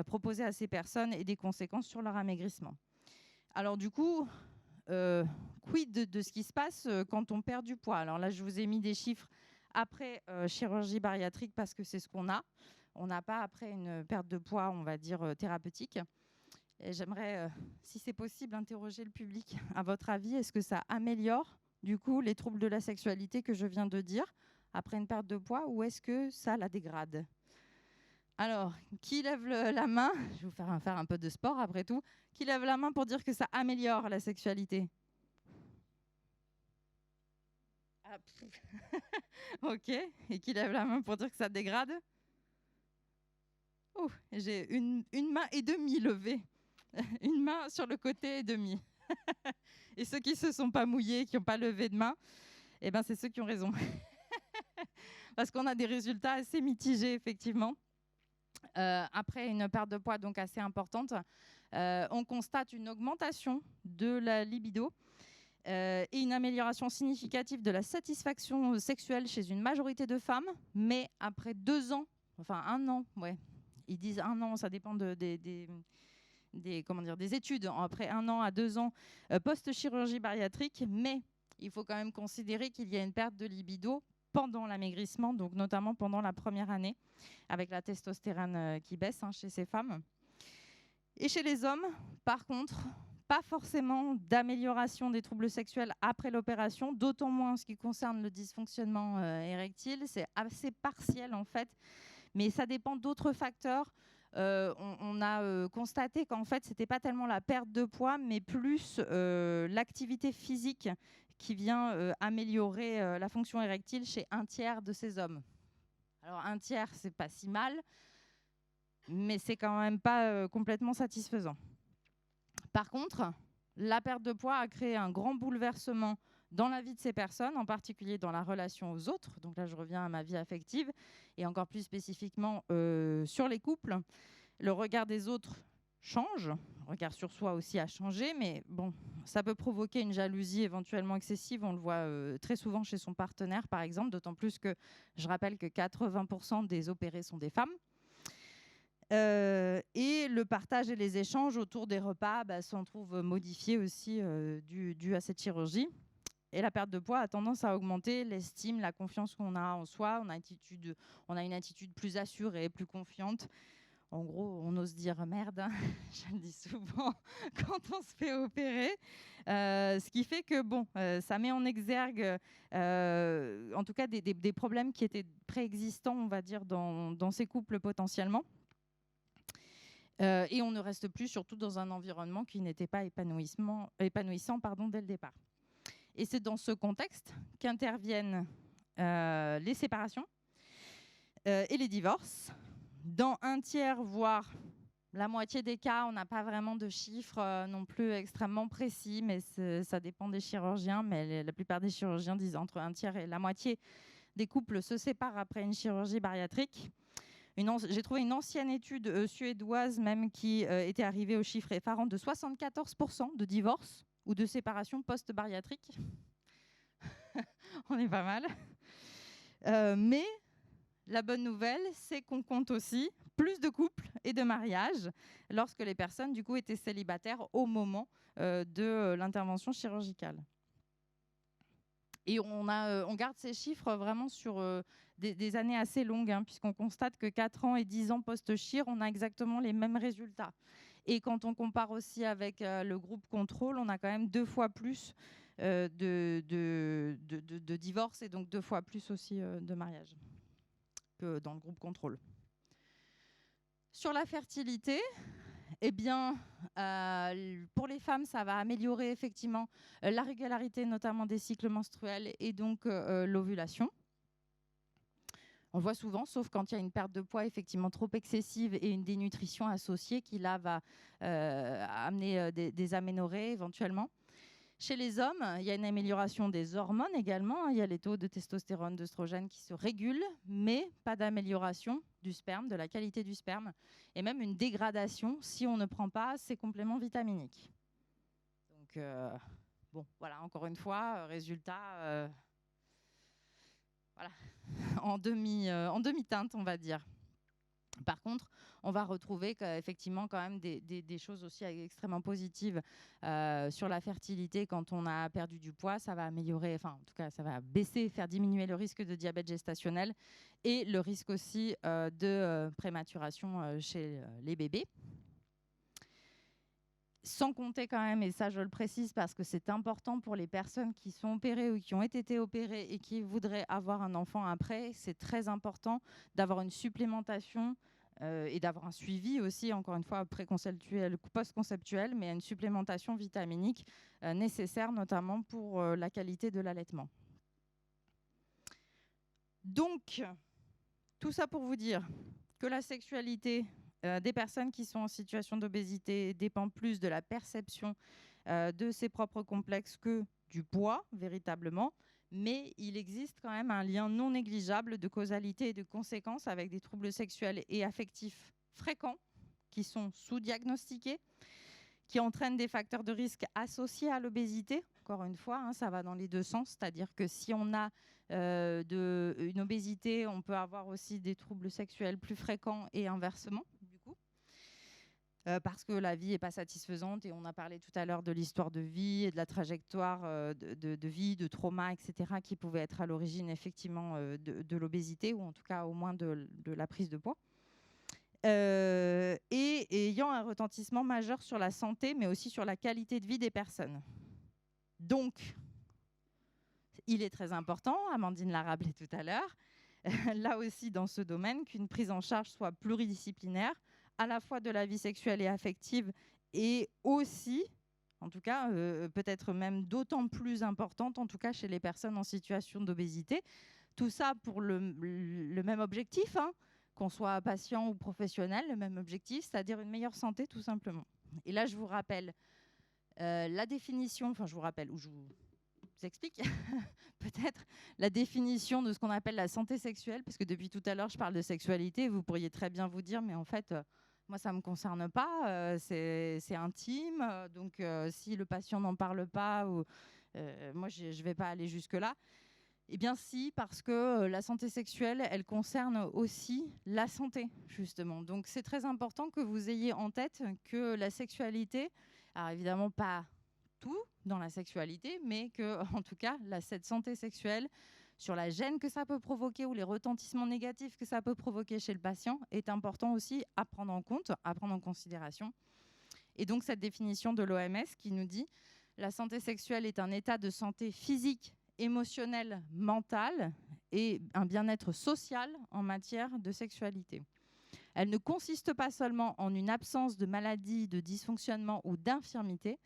proposé à ces personnes et des conséquences sur leur amaigrissement. Alors du coup, quid de ce qui se passe quand on perd du poids? Alors là, je vous ai mis des chiffres après chirurgie bariatrique parce que c'est ce qu'on a. On n'a pas après une perte de poids, on va dire, thérapeutique. Et j'aimerais, si c'est possible, interroger le public. À votre avis, est-ce que ça améliore du coup les troubles de la sexualité que je viens de dire après une perte de poids, ou est-ce que ça la dégrade? Alors, qui lève la main? Je vais vous faire un peu de sport après tout. Qui lève la main pour dire que ça améliore la sexualité? Ah, ok. Et qui lève la main pour dire que ça dégrade? Oh, j'ai une main et demie levée. Une main sur le côté et demie. Et ceux qui ne se sont pas mouillés, qui n'ont pas levé de main, eh ben, c'est ceux qui ont raison. Parce qu'on a des résultats assez mitigés, effectivement. Après une perte de poids donc assez importante, on constate une augmentation de la libido et une amélioration significative de la satisfaction sexuelle chez une majorité de femmes, mais après 2 ans, enfin 1 an, ouais, ils disent 1 an, ça dépend des études, après 1 an à 2 ans post-chirurgie bariatrique, mais il faut quand même considérer qu'il y a une perte de libido pendant l'amaigrissement, donc notamment pendant la première année, avec la testostérone qui baisse chez ces femmes. Et chez les hommes, par contre, pas forcément d'amélioration des troubles sexuels après l'opération, d'autant moins en ce qui concerne le dysfonctionnement érectile. C'est assez partiel en fait, mais ça dépend d'autres facteurs. On a constaté qu'en fait, ce n'était pas tellement la perte de poids, mais plus l'activité physique qui vient améliorer la fonction érectile chez 1/3 de ces hommes. Alors 1/3, c'est pas si mal, mais c'est quand même pas complètement satisfaisant. Par contre, la perte de poids a créé un grand bouleversement dans la vie de ces personnes, en particulier dans la relation aux autres. Donc là, je reviens à ma vie affective, et encore plus spécifiquement sur les couples. Le regard des autres change, le regard sur soi aussi a changé, mais bon, ça peut provoquer une jalousie éventuellement excessive. On le voit très souvent chez son partenaire, par exemple, d'autant plus que je rappelle que 80% des opérés sont des femmes. Et le partage et les échanges autour des repas s'en trouvent modifiés aussi dû à cette chirurgie. Et la perte de poids a tendance à augmenter l'estime, la confiance qu'on a en soi. On a une attitude plus assurée, plus confiante. En gros, on ose dire merde, hein, je le dis souvent, quand on se fait opérer. Ce qui fait que ça met en exergue, en tout cas, des problèmes qui étaient préexistants, on va dire, dans ces couples potentiellement. Et on ne reste plus, surtout dans un environnement qui n'était pas épanouissant dès le départ. Et c'est dans ce contexte qu'interviennent les séparations et les divorces. Dans un tiers, voire la moitié des cas, on n'a pas vraiment de chiffres non plus extrêmement précis, mais ça dépend des chirurgiens. Mais la plupart des chirurgiens disent entre un tiers et la moitié des couples se séparent après une chirurgie bariatrique. J'ai trouvé une ancienne étude suédoise même qui était arrivée au chiffre effarant de 74% de divorces ou de séparations post-bariatriques. On est pas mal. Mais la bonne nouvelle, c'est qu'on compte aussi plus de couples et de mariages lorsque les personnes du coup étaient célibataires au moment de l'intervention chirurgicale. Et on garde ces chiffres vraiment sur des années assez longues, hein, puisqu'on constate que 4 ans et 10 ans post-chir, on a exactement les mêmes résultats. Et quand on compare aussi avec le groupe contrôle, on a quand même 2 fois plus de divorces et donc 2 fois plus aussi de mariages que dans le groupe contrôle. Sur la fertilité, eh bien, pour les femmes, ça va améliorer effectivement la régularité, notamment des cycles menstruels et donc l'ovulation. On le voit souvent, sauf quand il y a une perte de poids effectivement trop excessive et une dénutrition associée qui là va amener des aménorrhées éventuellement. Chez les hommes, il y a une amélioration des hormones également. Il y a les taux de testostérone, d'œstrogène qui se régulent, mais pas d'amélioration du sperme, de la qualité du sperme, et même une dégradation si on ne prend pas ces compléments vitaminiques. Donc, bon, voilà, encore une fois, résultat voilà, en demi-teinte, on va dire. Par contre, on va retrouver effectivement quand même des choses aussi extrêmement positives sur la fertilité. Quand on a perdu du poids, ça va améliorer, enfin en tout cas ça va baisser, faire diminuer le risque de diabète gestationnel et le risque aussi de prématuration chez les bébés. Sans compter quand même, et ça je le précise parce que c'est important pour les personnes qui sont opérées ou qui ont été opérées et qui voudraient avoir un enfant après, c'est très important d'avoir une supplémentation et d'avoir un suivi aussi, encore une fois, préconceptuel, post-conceptuel, mais une supplémentation vitaminique nécessaire notamment pour la qualité de l'allaitement. Donc, tout ça pour vous dire que la sexualité des personnes qui sont en situation d'obésité dépend plus de la perception de ses propres complexes que du poids, véritablement. Mais il existe quand même un lien non négligeable de causalité et de conséquences avec des troubles sexuels et affectifs fréquents qui sont sous-diagnostiqués, qui entraînent des facteurs de risque associés à l'obésité. Encore une fois, hein, ça va dans les deux sens, c'est-à-dire que si on a une obésité, on peut avoir aussi des troubles sexuels plus fréquents et inversement. Parce que la vie n'est pas satisfaisante et on a parlé tout à l'heure de l'histoire de vie et de la trajectoire de vie, de trauma, etc. qui pouvait être à l'origine effectivement de l'obésité ou en tout cas au moins de la prise de poids. Et ayant un retentissement majeur sur la santé mais aussi sur la qualité de vie des personnes. Donc, il est très important, Amandine l'a rappelé tout à l'heure, là aussi dans ce domaine, qu'une prise en charge soit pluridisciplinaire, à la fois de la vie sexuelle et affective, et aussi, en tout cas, peut-être même d'autant plus importante, en tout cas chez les personnes en situation d'obésité. Tout ça pour le même objectif, hein, qu'on soit patient ou professionnel, le même objectif, c'est-à-dire une meilleure santé, tout simplement. Et là, je vous rappelle la définition, enfin, je vous rappelle, ou je vous explique peut-être la définition de ce qu'on appelle la santé sexuelle, parce que depuis tout à l'heure, je parle de sexualité, vous pourriez très bien vous dire, mais en fait, moi, ça ne me concerne pas, c'est intime, donc si le patient n'en parle pas, moi, je ne vais pas aller jusque-là. Eh bien si, parce que la santé sexuelle, elle concerne aussi la santé, justement. Donc c'est très important que vous ayez en tête que la sexualité, alors évidemment pas tout dans la sexualité, mais que, en tout cas, cette santé sexuelle, sur la gêne que ça peut provoquer ou les retentissements négatifs que ça peut provoquer chez le patient, est important aussi à prendre en compte, à prendre en considération. Et donc cette définition de l'OMS qui nous dit « La santé sexuelle est un état de santé physique, émotionnel, mental et un bien-être social en matière de sexualité. Elle ne consiste pas seulement en une absence de maladie, de dysfonctionnement ou d'infirmité,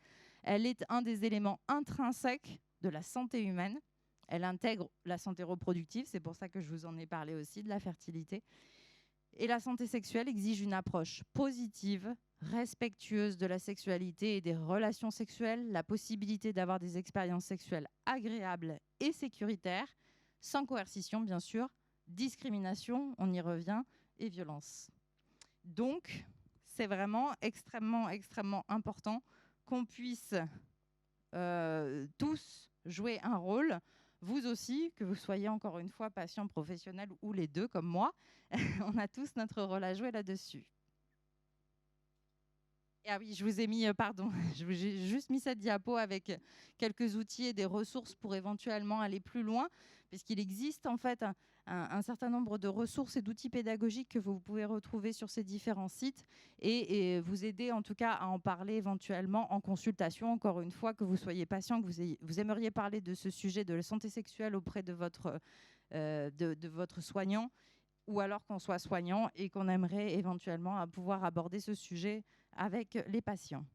elle est un des éléments intrinsèques de la santé humaine. Elle intègre la santé reproductive, c'est pour ça que je vous en ai parlé aussi, de la fertilité. Et la santé sexuelle exige une approche positive, respectueuse de la sexualité et des relations sexuelles, la possibilité d'avoir des expériences sexuelles agréables et sécuritaires, sans coercition bien sûr, discrimination, on y revient, et violence. Donc, c'est vraiment extrêmement, extrêmement important qu'on puisse tous jouer un rôle, vous aussi, que vous soyez encore une fois patient, professionnel ou les deux comme moi, on a tous notre rôle à jouer là-dessus. Et ah oui, je vous ai mis, pardon, j'ai juste mis cette diapo avec quelques outils et des ressources pour éventuellement aller plus loin, puisqu'il existe en fait un certain nombre de ressources et d'outils pédagogiques que vous pouvez retrouver sur ces différents sites et vous aider en tout cas à en parler éventuellement en consultation, encore une fois, que vous soyez patient, que vous aimeriez parler de ce sujet de la santé sexuelle auprès de votre soignant, ou alors qu'on soit soignant et qu'on aimerait éventuellement pouvoir aborder ce sujet avec les patients.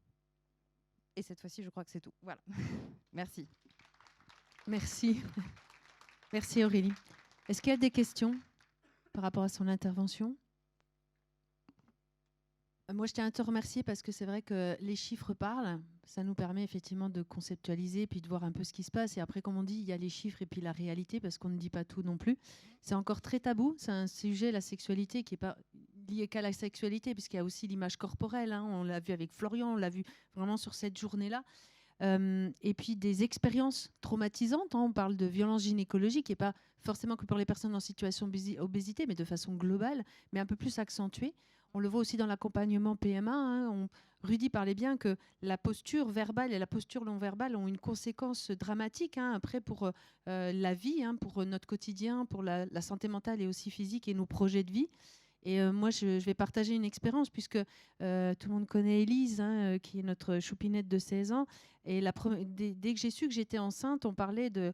Et cette fois-ci, je crois que c'est tout. Voilà. Merci. Merci. Merci Aurélie. Est-ce qu'il y a des questions par rapport à son intervention ? Moi, je tiens à te remercier parce que c'est vrai que les chiffres parlent. Ça nous permet effectivement de conceptualiser puis de voir un peu ce qui se passe. Et après, comme on dit, il y a les chiffres et puis la réalité parce qu'on ne dit pas tout non plus. C'est encore très tabou. C'est un sujet, la sexualité, qui n'est pas lié qu'à la sexualité puisqu'il y a aussi l'image corporelle. Hein. On l'a vu avec Florian, on l'a vu vraiment sur cette journée-là. Et puis des expériences traumatisantes. Hein. On parle de violence gynécologique, et pas forcément que pour les personnes en situation d'obésité, mais de façon globale, mais un peu plus accentuée. On le voit aussi dans l'accompagnement PMA. Hein. Rudy parlait bien que la posture verbale et la posture non verbale ont une conséquence dramatique après pour la vie, pour notre quotidien, pour la santé mentale et aussi physique et nos projets de vie. Et moi, je vais partager une expérience puisque tout le monde connaît Élise, qui est notre choupinette de 16 ans. Et dès que j'ai su que j'étais enceinte, on parlait de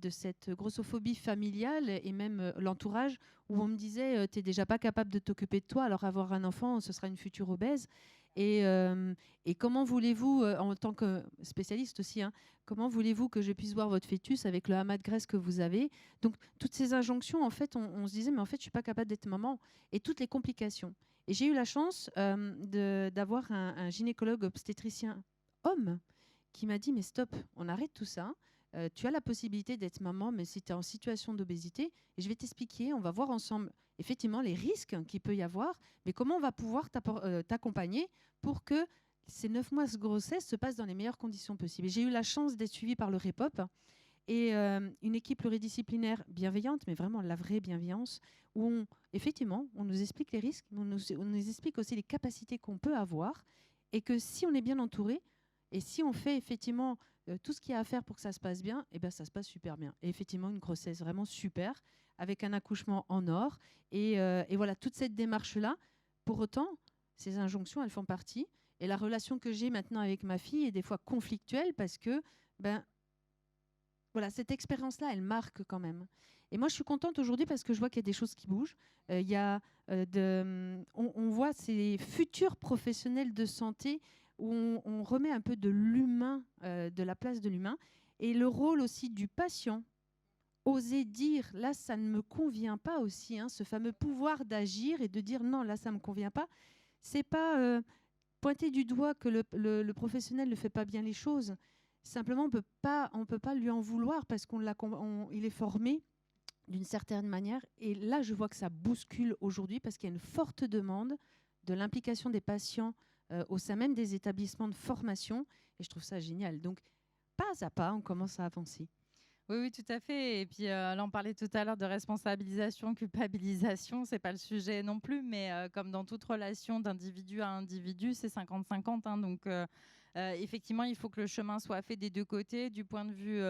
cette grossophobie familiale et même l'entourage, où on me disait tu n'es déjà pas capable de t'occuper de toi, alors avoir un enfant, ce sera une future obèse. Et comment voulez-vous, en tant que spécialiste aussi, comment voulez-vous que je puisse voir votre fœtus avec le amas de graisse que vous avez ? Donc, toutes ces injonctions, en fait, on se disait, mais en fait, je ne suis pas capable d'être maman. Et toutes les complications. Et j'ai eu la chance d'avoir un gynécologue obstétricien homme qui m'a dit, mais stop, on arrête tout ça. Tu as la possibilité d'être maman, mais si tu es en situation d'obésité, et je vais t'expliquer, on va voir ensemble effectivement les risques qu'il peut y avoir, mais comment on va pouvoir t'accompagner pour que ces 9 mois de grossesse se passent dans les meilleures conditions possibles. Et j'ai eu la chance d'être suivie par le REPOP et une équipe pluridisciplinaire bienveillante, mais vraiment la vraie bienveillance, où effectivement, on nous explique les risques, mais on nous explique aussi les capacités qu'on peut avoir, et que si on est bien entouré, et si on fait effectivement tout ce qu'il y a à faire pour que ça se passe bien, ben, ça se passe super bien. Et effectivement, une grossesse vraiment super, avec un accouchement en or. Et voilà, toute cette démarche-là, pour autant, ces injonctions, elles font partie. Et la relation que j'ai maintenant avec ma fille est des fois conflictuelle parce que voilà, cette expérience-là, elle marque quand même. Et moi, je suis contente aujourd'hui parce que je vois qu'il y a des choses qui bougent. On voit ces futurs professionnels de santé où on remet un peu de l'humain, de la place de l'humain, et le rôle aussi du patient. Oser dire, là, ça ne me convient pas aussi, ce fameux pouvoir d'agir et de dire non, là, ça ne me convient pas. C'est pas pointer du doigt que le professionnel ne fait pas bien les choses. Simplement, on peut pas lui en vouloir parce il est formé d'une certaine manière. Et là, je vois que ça bouscule aujourd'hui parce qu'il y a une forte demande de l'implication des patients au sein même des établissements de formation. Et je trouve ça génial. Donc, pas à pas, on commence à avancer. Oui, tout à fait. Et puis là, on parlait tout à l'heure de responsabilisation, culpabilisation. C'est pas le sujet non plus, mais comme dans toute relation d'individu à individu, c'est 50-50. Donc, effectivement, il faut que le chemin soit fait des deux côtés. Du point de vue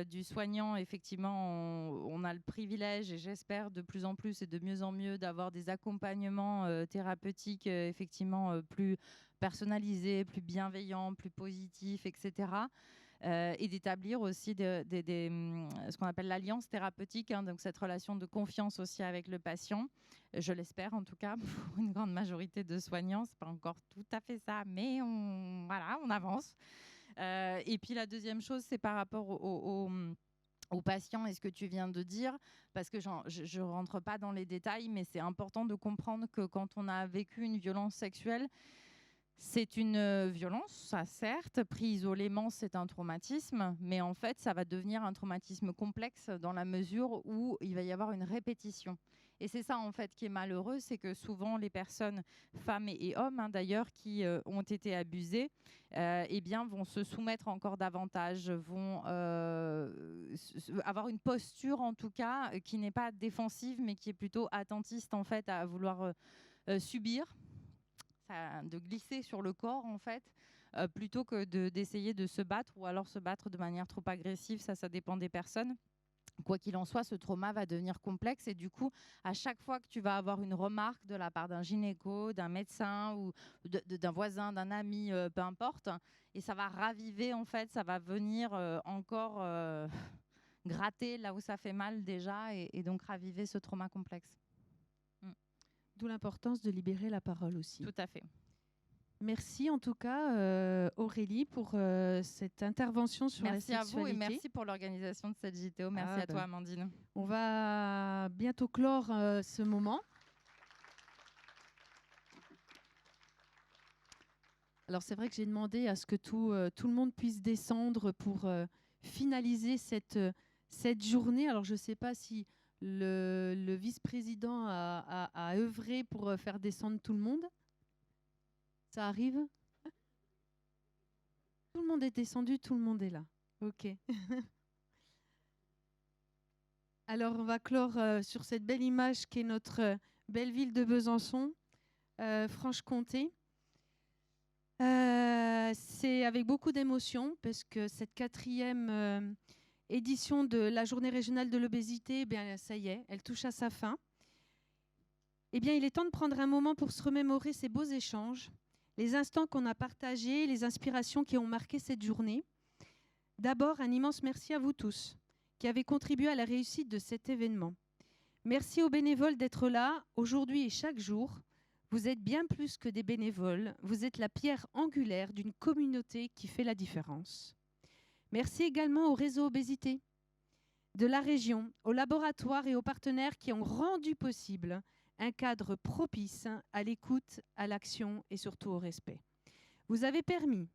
du soignant, effectivement, on a le privilège, et j'espère de plus en plus et de mieux en mieux, d'avoir des accompagnements thérapeutiques effectivement plus personnalisés, plus bienveillants, plus positifs, etc. Et d'établir aussi ce qu'on appelle l'alliance thérapeutique, donc cette relation de confiance aussi avec le patient. Je l'espère en tout cas pour une grande majorité de soignants. C'est pas encore tout à fait ça, mais on avance. Et puis la deuxième chose, c'est par rapport aux patients et ce que tu viens de dire, parce que je ne rentre pas dans les détails, mais c'est important de comprendre que quand on a vécu une violence sexuelle, c'est une violence, ça certes, pris isolément, c'est un traumatisme, mais en fait, ça va devenir un traumatisme complexe dans la mesure où il va y avoir une répétition. Et c'est ça, en fait, qui est malheureux, c'est que souvent, les personnes, femmes et hommes, d'ailleurs, qui ont été abusées, eh bien, vont se soumettre encore davantage, vont avoir une posture, en tout cas, qui n'est pas défensive, mais qui est plutôt attentiste, en fait, à vouloir subir, de glisser sur le corps, en fait, plutôt que d'essayer de se battre, ou alors se battre de manière trop agressive, ça dépend des personnes. Quoi qu'il en soit, ce trauma va devenir complexe et du coup, à chaque fois que tu vas avoir une remarque de la part d'un gynéco, d'un médecin ou d'un voisin, d'un ami, peu importe, et ça va raviver en fait, ça va venir encore gratter là où ça fait mal déjà et donc raviver ce trauma complexe. D'où l'importance de libérer la parole aussi. Tout à fait. Merci en tout cas Aurélie pour cette intervention sur la sexualité. Merci à vous et merci pour l'organisation de cette JTO. Merci à toi Amandine. On va bientôt clore ce moment. Alors c'est vrai que j'ai demandé à ce que tout le monde puisse descendre pour finaliser cette journée. Alors je ne sais pas si le vice-président a œuvré pour faire descendre tout le monde. Ça arrive? Tout le monde est descendu, tout le monde est là. Ok. Alors, on va clore sur cette belle image qui est notre belle ville de Besançon, Franche-Comté. C'est avec beaucoup d'émotion parce que cette 4e édition de la Journée régionale de l'obésité, eh bien, ça y est, elle touche à sa fin. Eh bien, il est temps de prendre un moment pour se remémorer ces beaux échanges, les instants qu'on a partagés, les inspirations qui ont marqué cette journée. D'abord, un immense merci à vous tous qui avez contribué à la réussite de cet événement. Merci aux bénévoles d'être là aujourd'hui et chaque jour. Vous êtes bien plus que des bénévoles, vous êtes la pierre angulaire d'une communauté qui fait la différence. Merci également au réseau Obésité de la région, aux laboratoires et aux partenaires qui ont rendu possible un cadre propice à l'écoute, à l'action et surtout au respect. Vous avez permis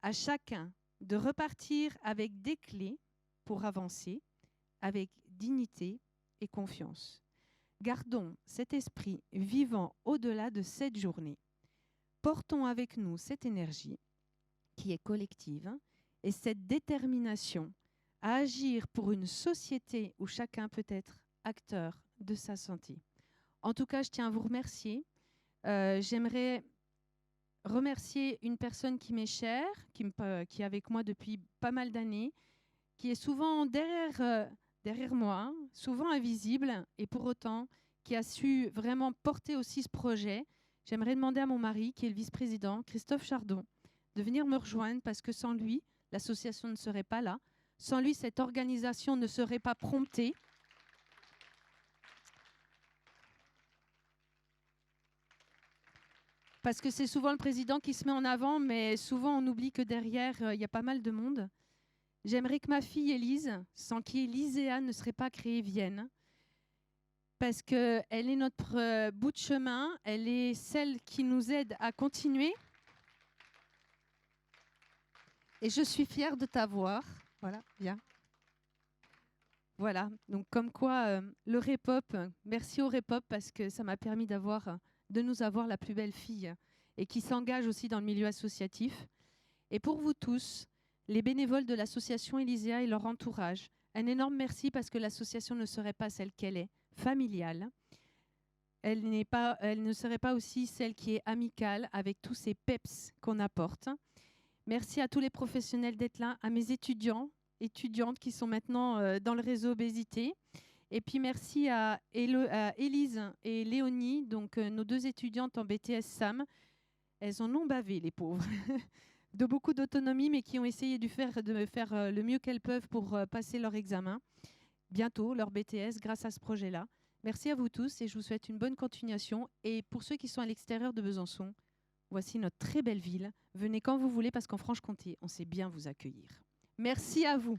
à chacun de repartir avec des clés pour avancer, avec dignité et confiance. Gardons cet esprit vivant au-delà de cette journée. Portons avec nous cette énergie qui est collective et cette détermination à agir pour une société où chacun peut être acteur de sa santé. En tout cas, je tiens à vous remercier. J'aimerais remercier une personne qui m'est chère, qui est avec moi depuis pas mal d'années, qui est souvent derrière moi, souvent invisible, et pour autant, qui a su vraiment porter aussi ce projet. J'aimerais demander à mon mari, qui est le vice-président, Christophe Chardon, de venir me rejoindre parce que sans lui, l'association ne serait pas là. Sans lui, cette organisation ne serait pas promptée. Parce que c'est souvent le président qui se met en avant, mais souvent on oublie que derrière, il y a pas mal de monde. J'aimerais que ma fille Élise, sans qui Lyséa ne serait pas créée, vienne. Parce qu'elle est notre bout de chemin, elle est celle qui nous aide à continuer. Et je suis fière de t'avoir. Voilà, viens. Voilà, donc comme quoi, le Répop, merci au Répop parce que ça m'a permis de nous avoir la plus belle fille et qui s'engage aussi dans le milieu associatif. Et pour vous tous, les bénévoles de l'association Elyséa et leur entourage, un énorme merci parce que l'association ne serait pas celle qu'elle est, familiale. Elle ne serait pas aussi celle qui est amicale avec tous ces peps qu'on apporte. Merci à tous les professionnels d'être là, à mes étudiantes qui sont maintenant dans le réseau Obésité. Et puis merci à Élise et Léonie, donc nos 2 étudiantes en BTS SAM. Elles en ont bavé, les pauvres, de beaucoup d'autonomie, mais qui ont essayé de faire le mieux qu'elles peuvent pour passer leur examen. Bientôt, leur BTS, grâce à ce projet-là. Merci à vous tous et je vous souhaite une bonne continuation. Et pour ceux qui sont à l'extérieur de Besançon, voici notre très belle ville. Venez quand vous voulez parce qu'en Franche-Comté, on sait bien vous accueillir. Merci à vous.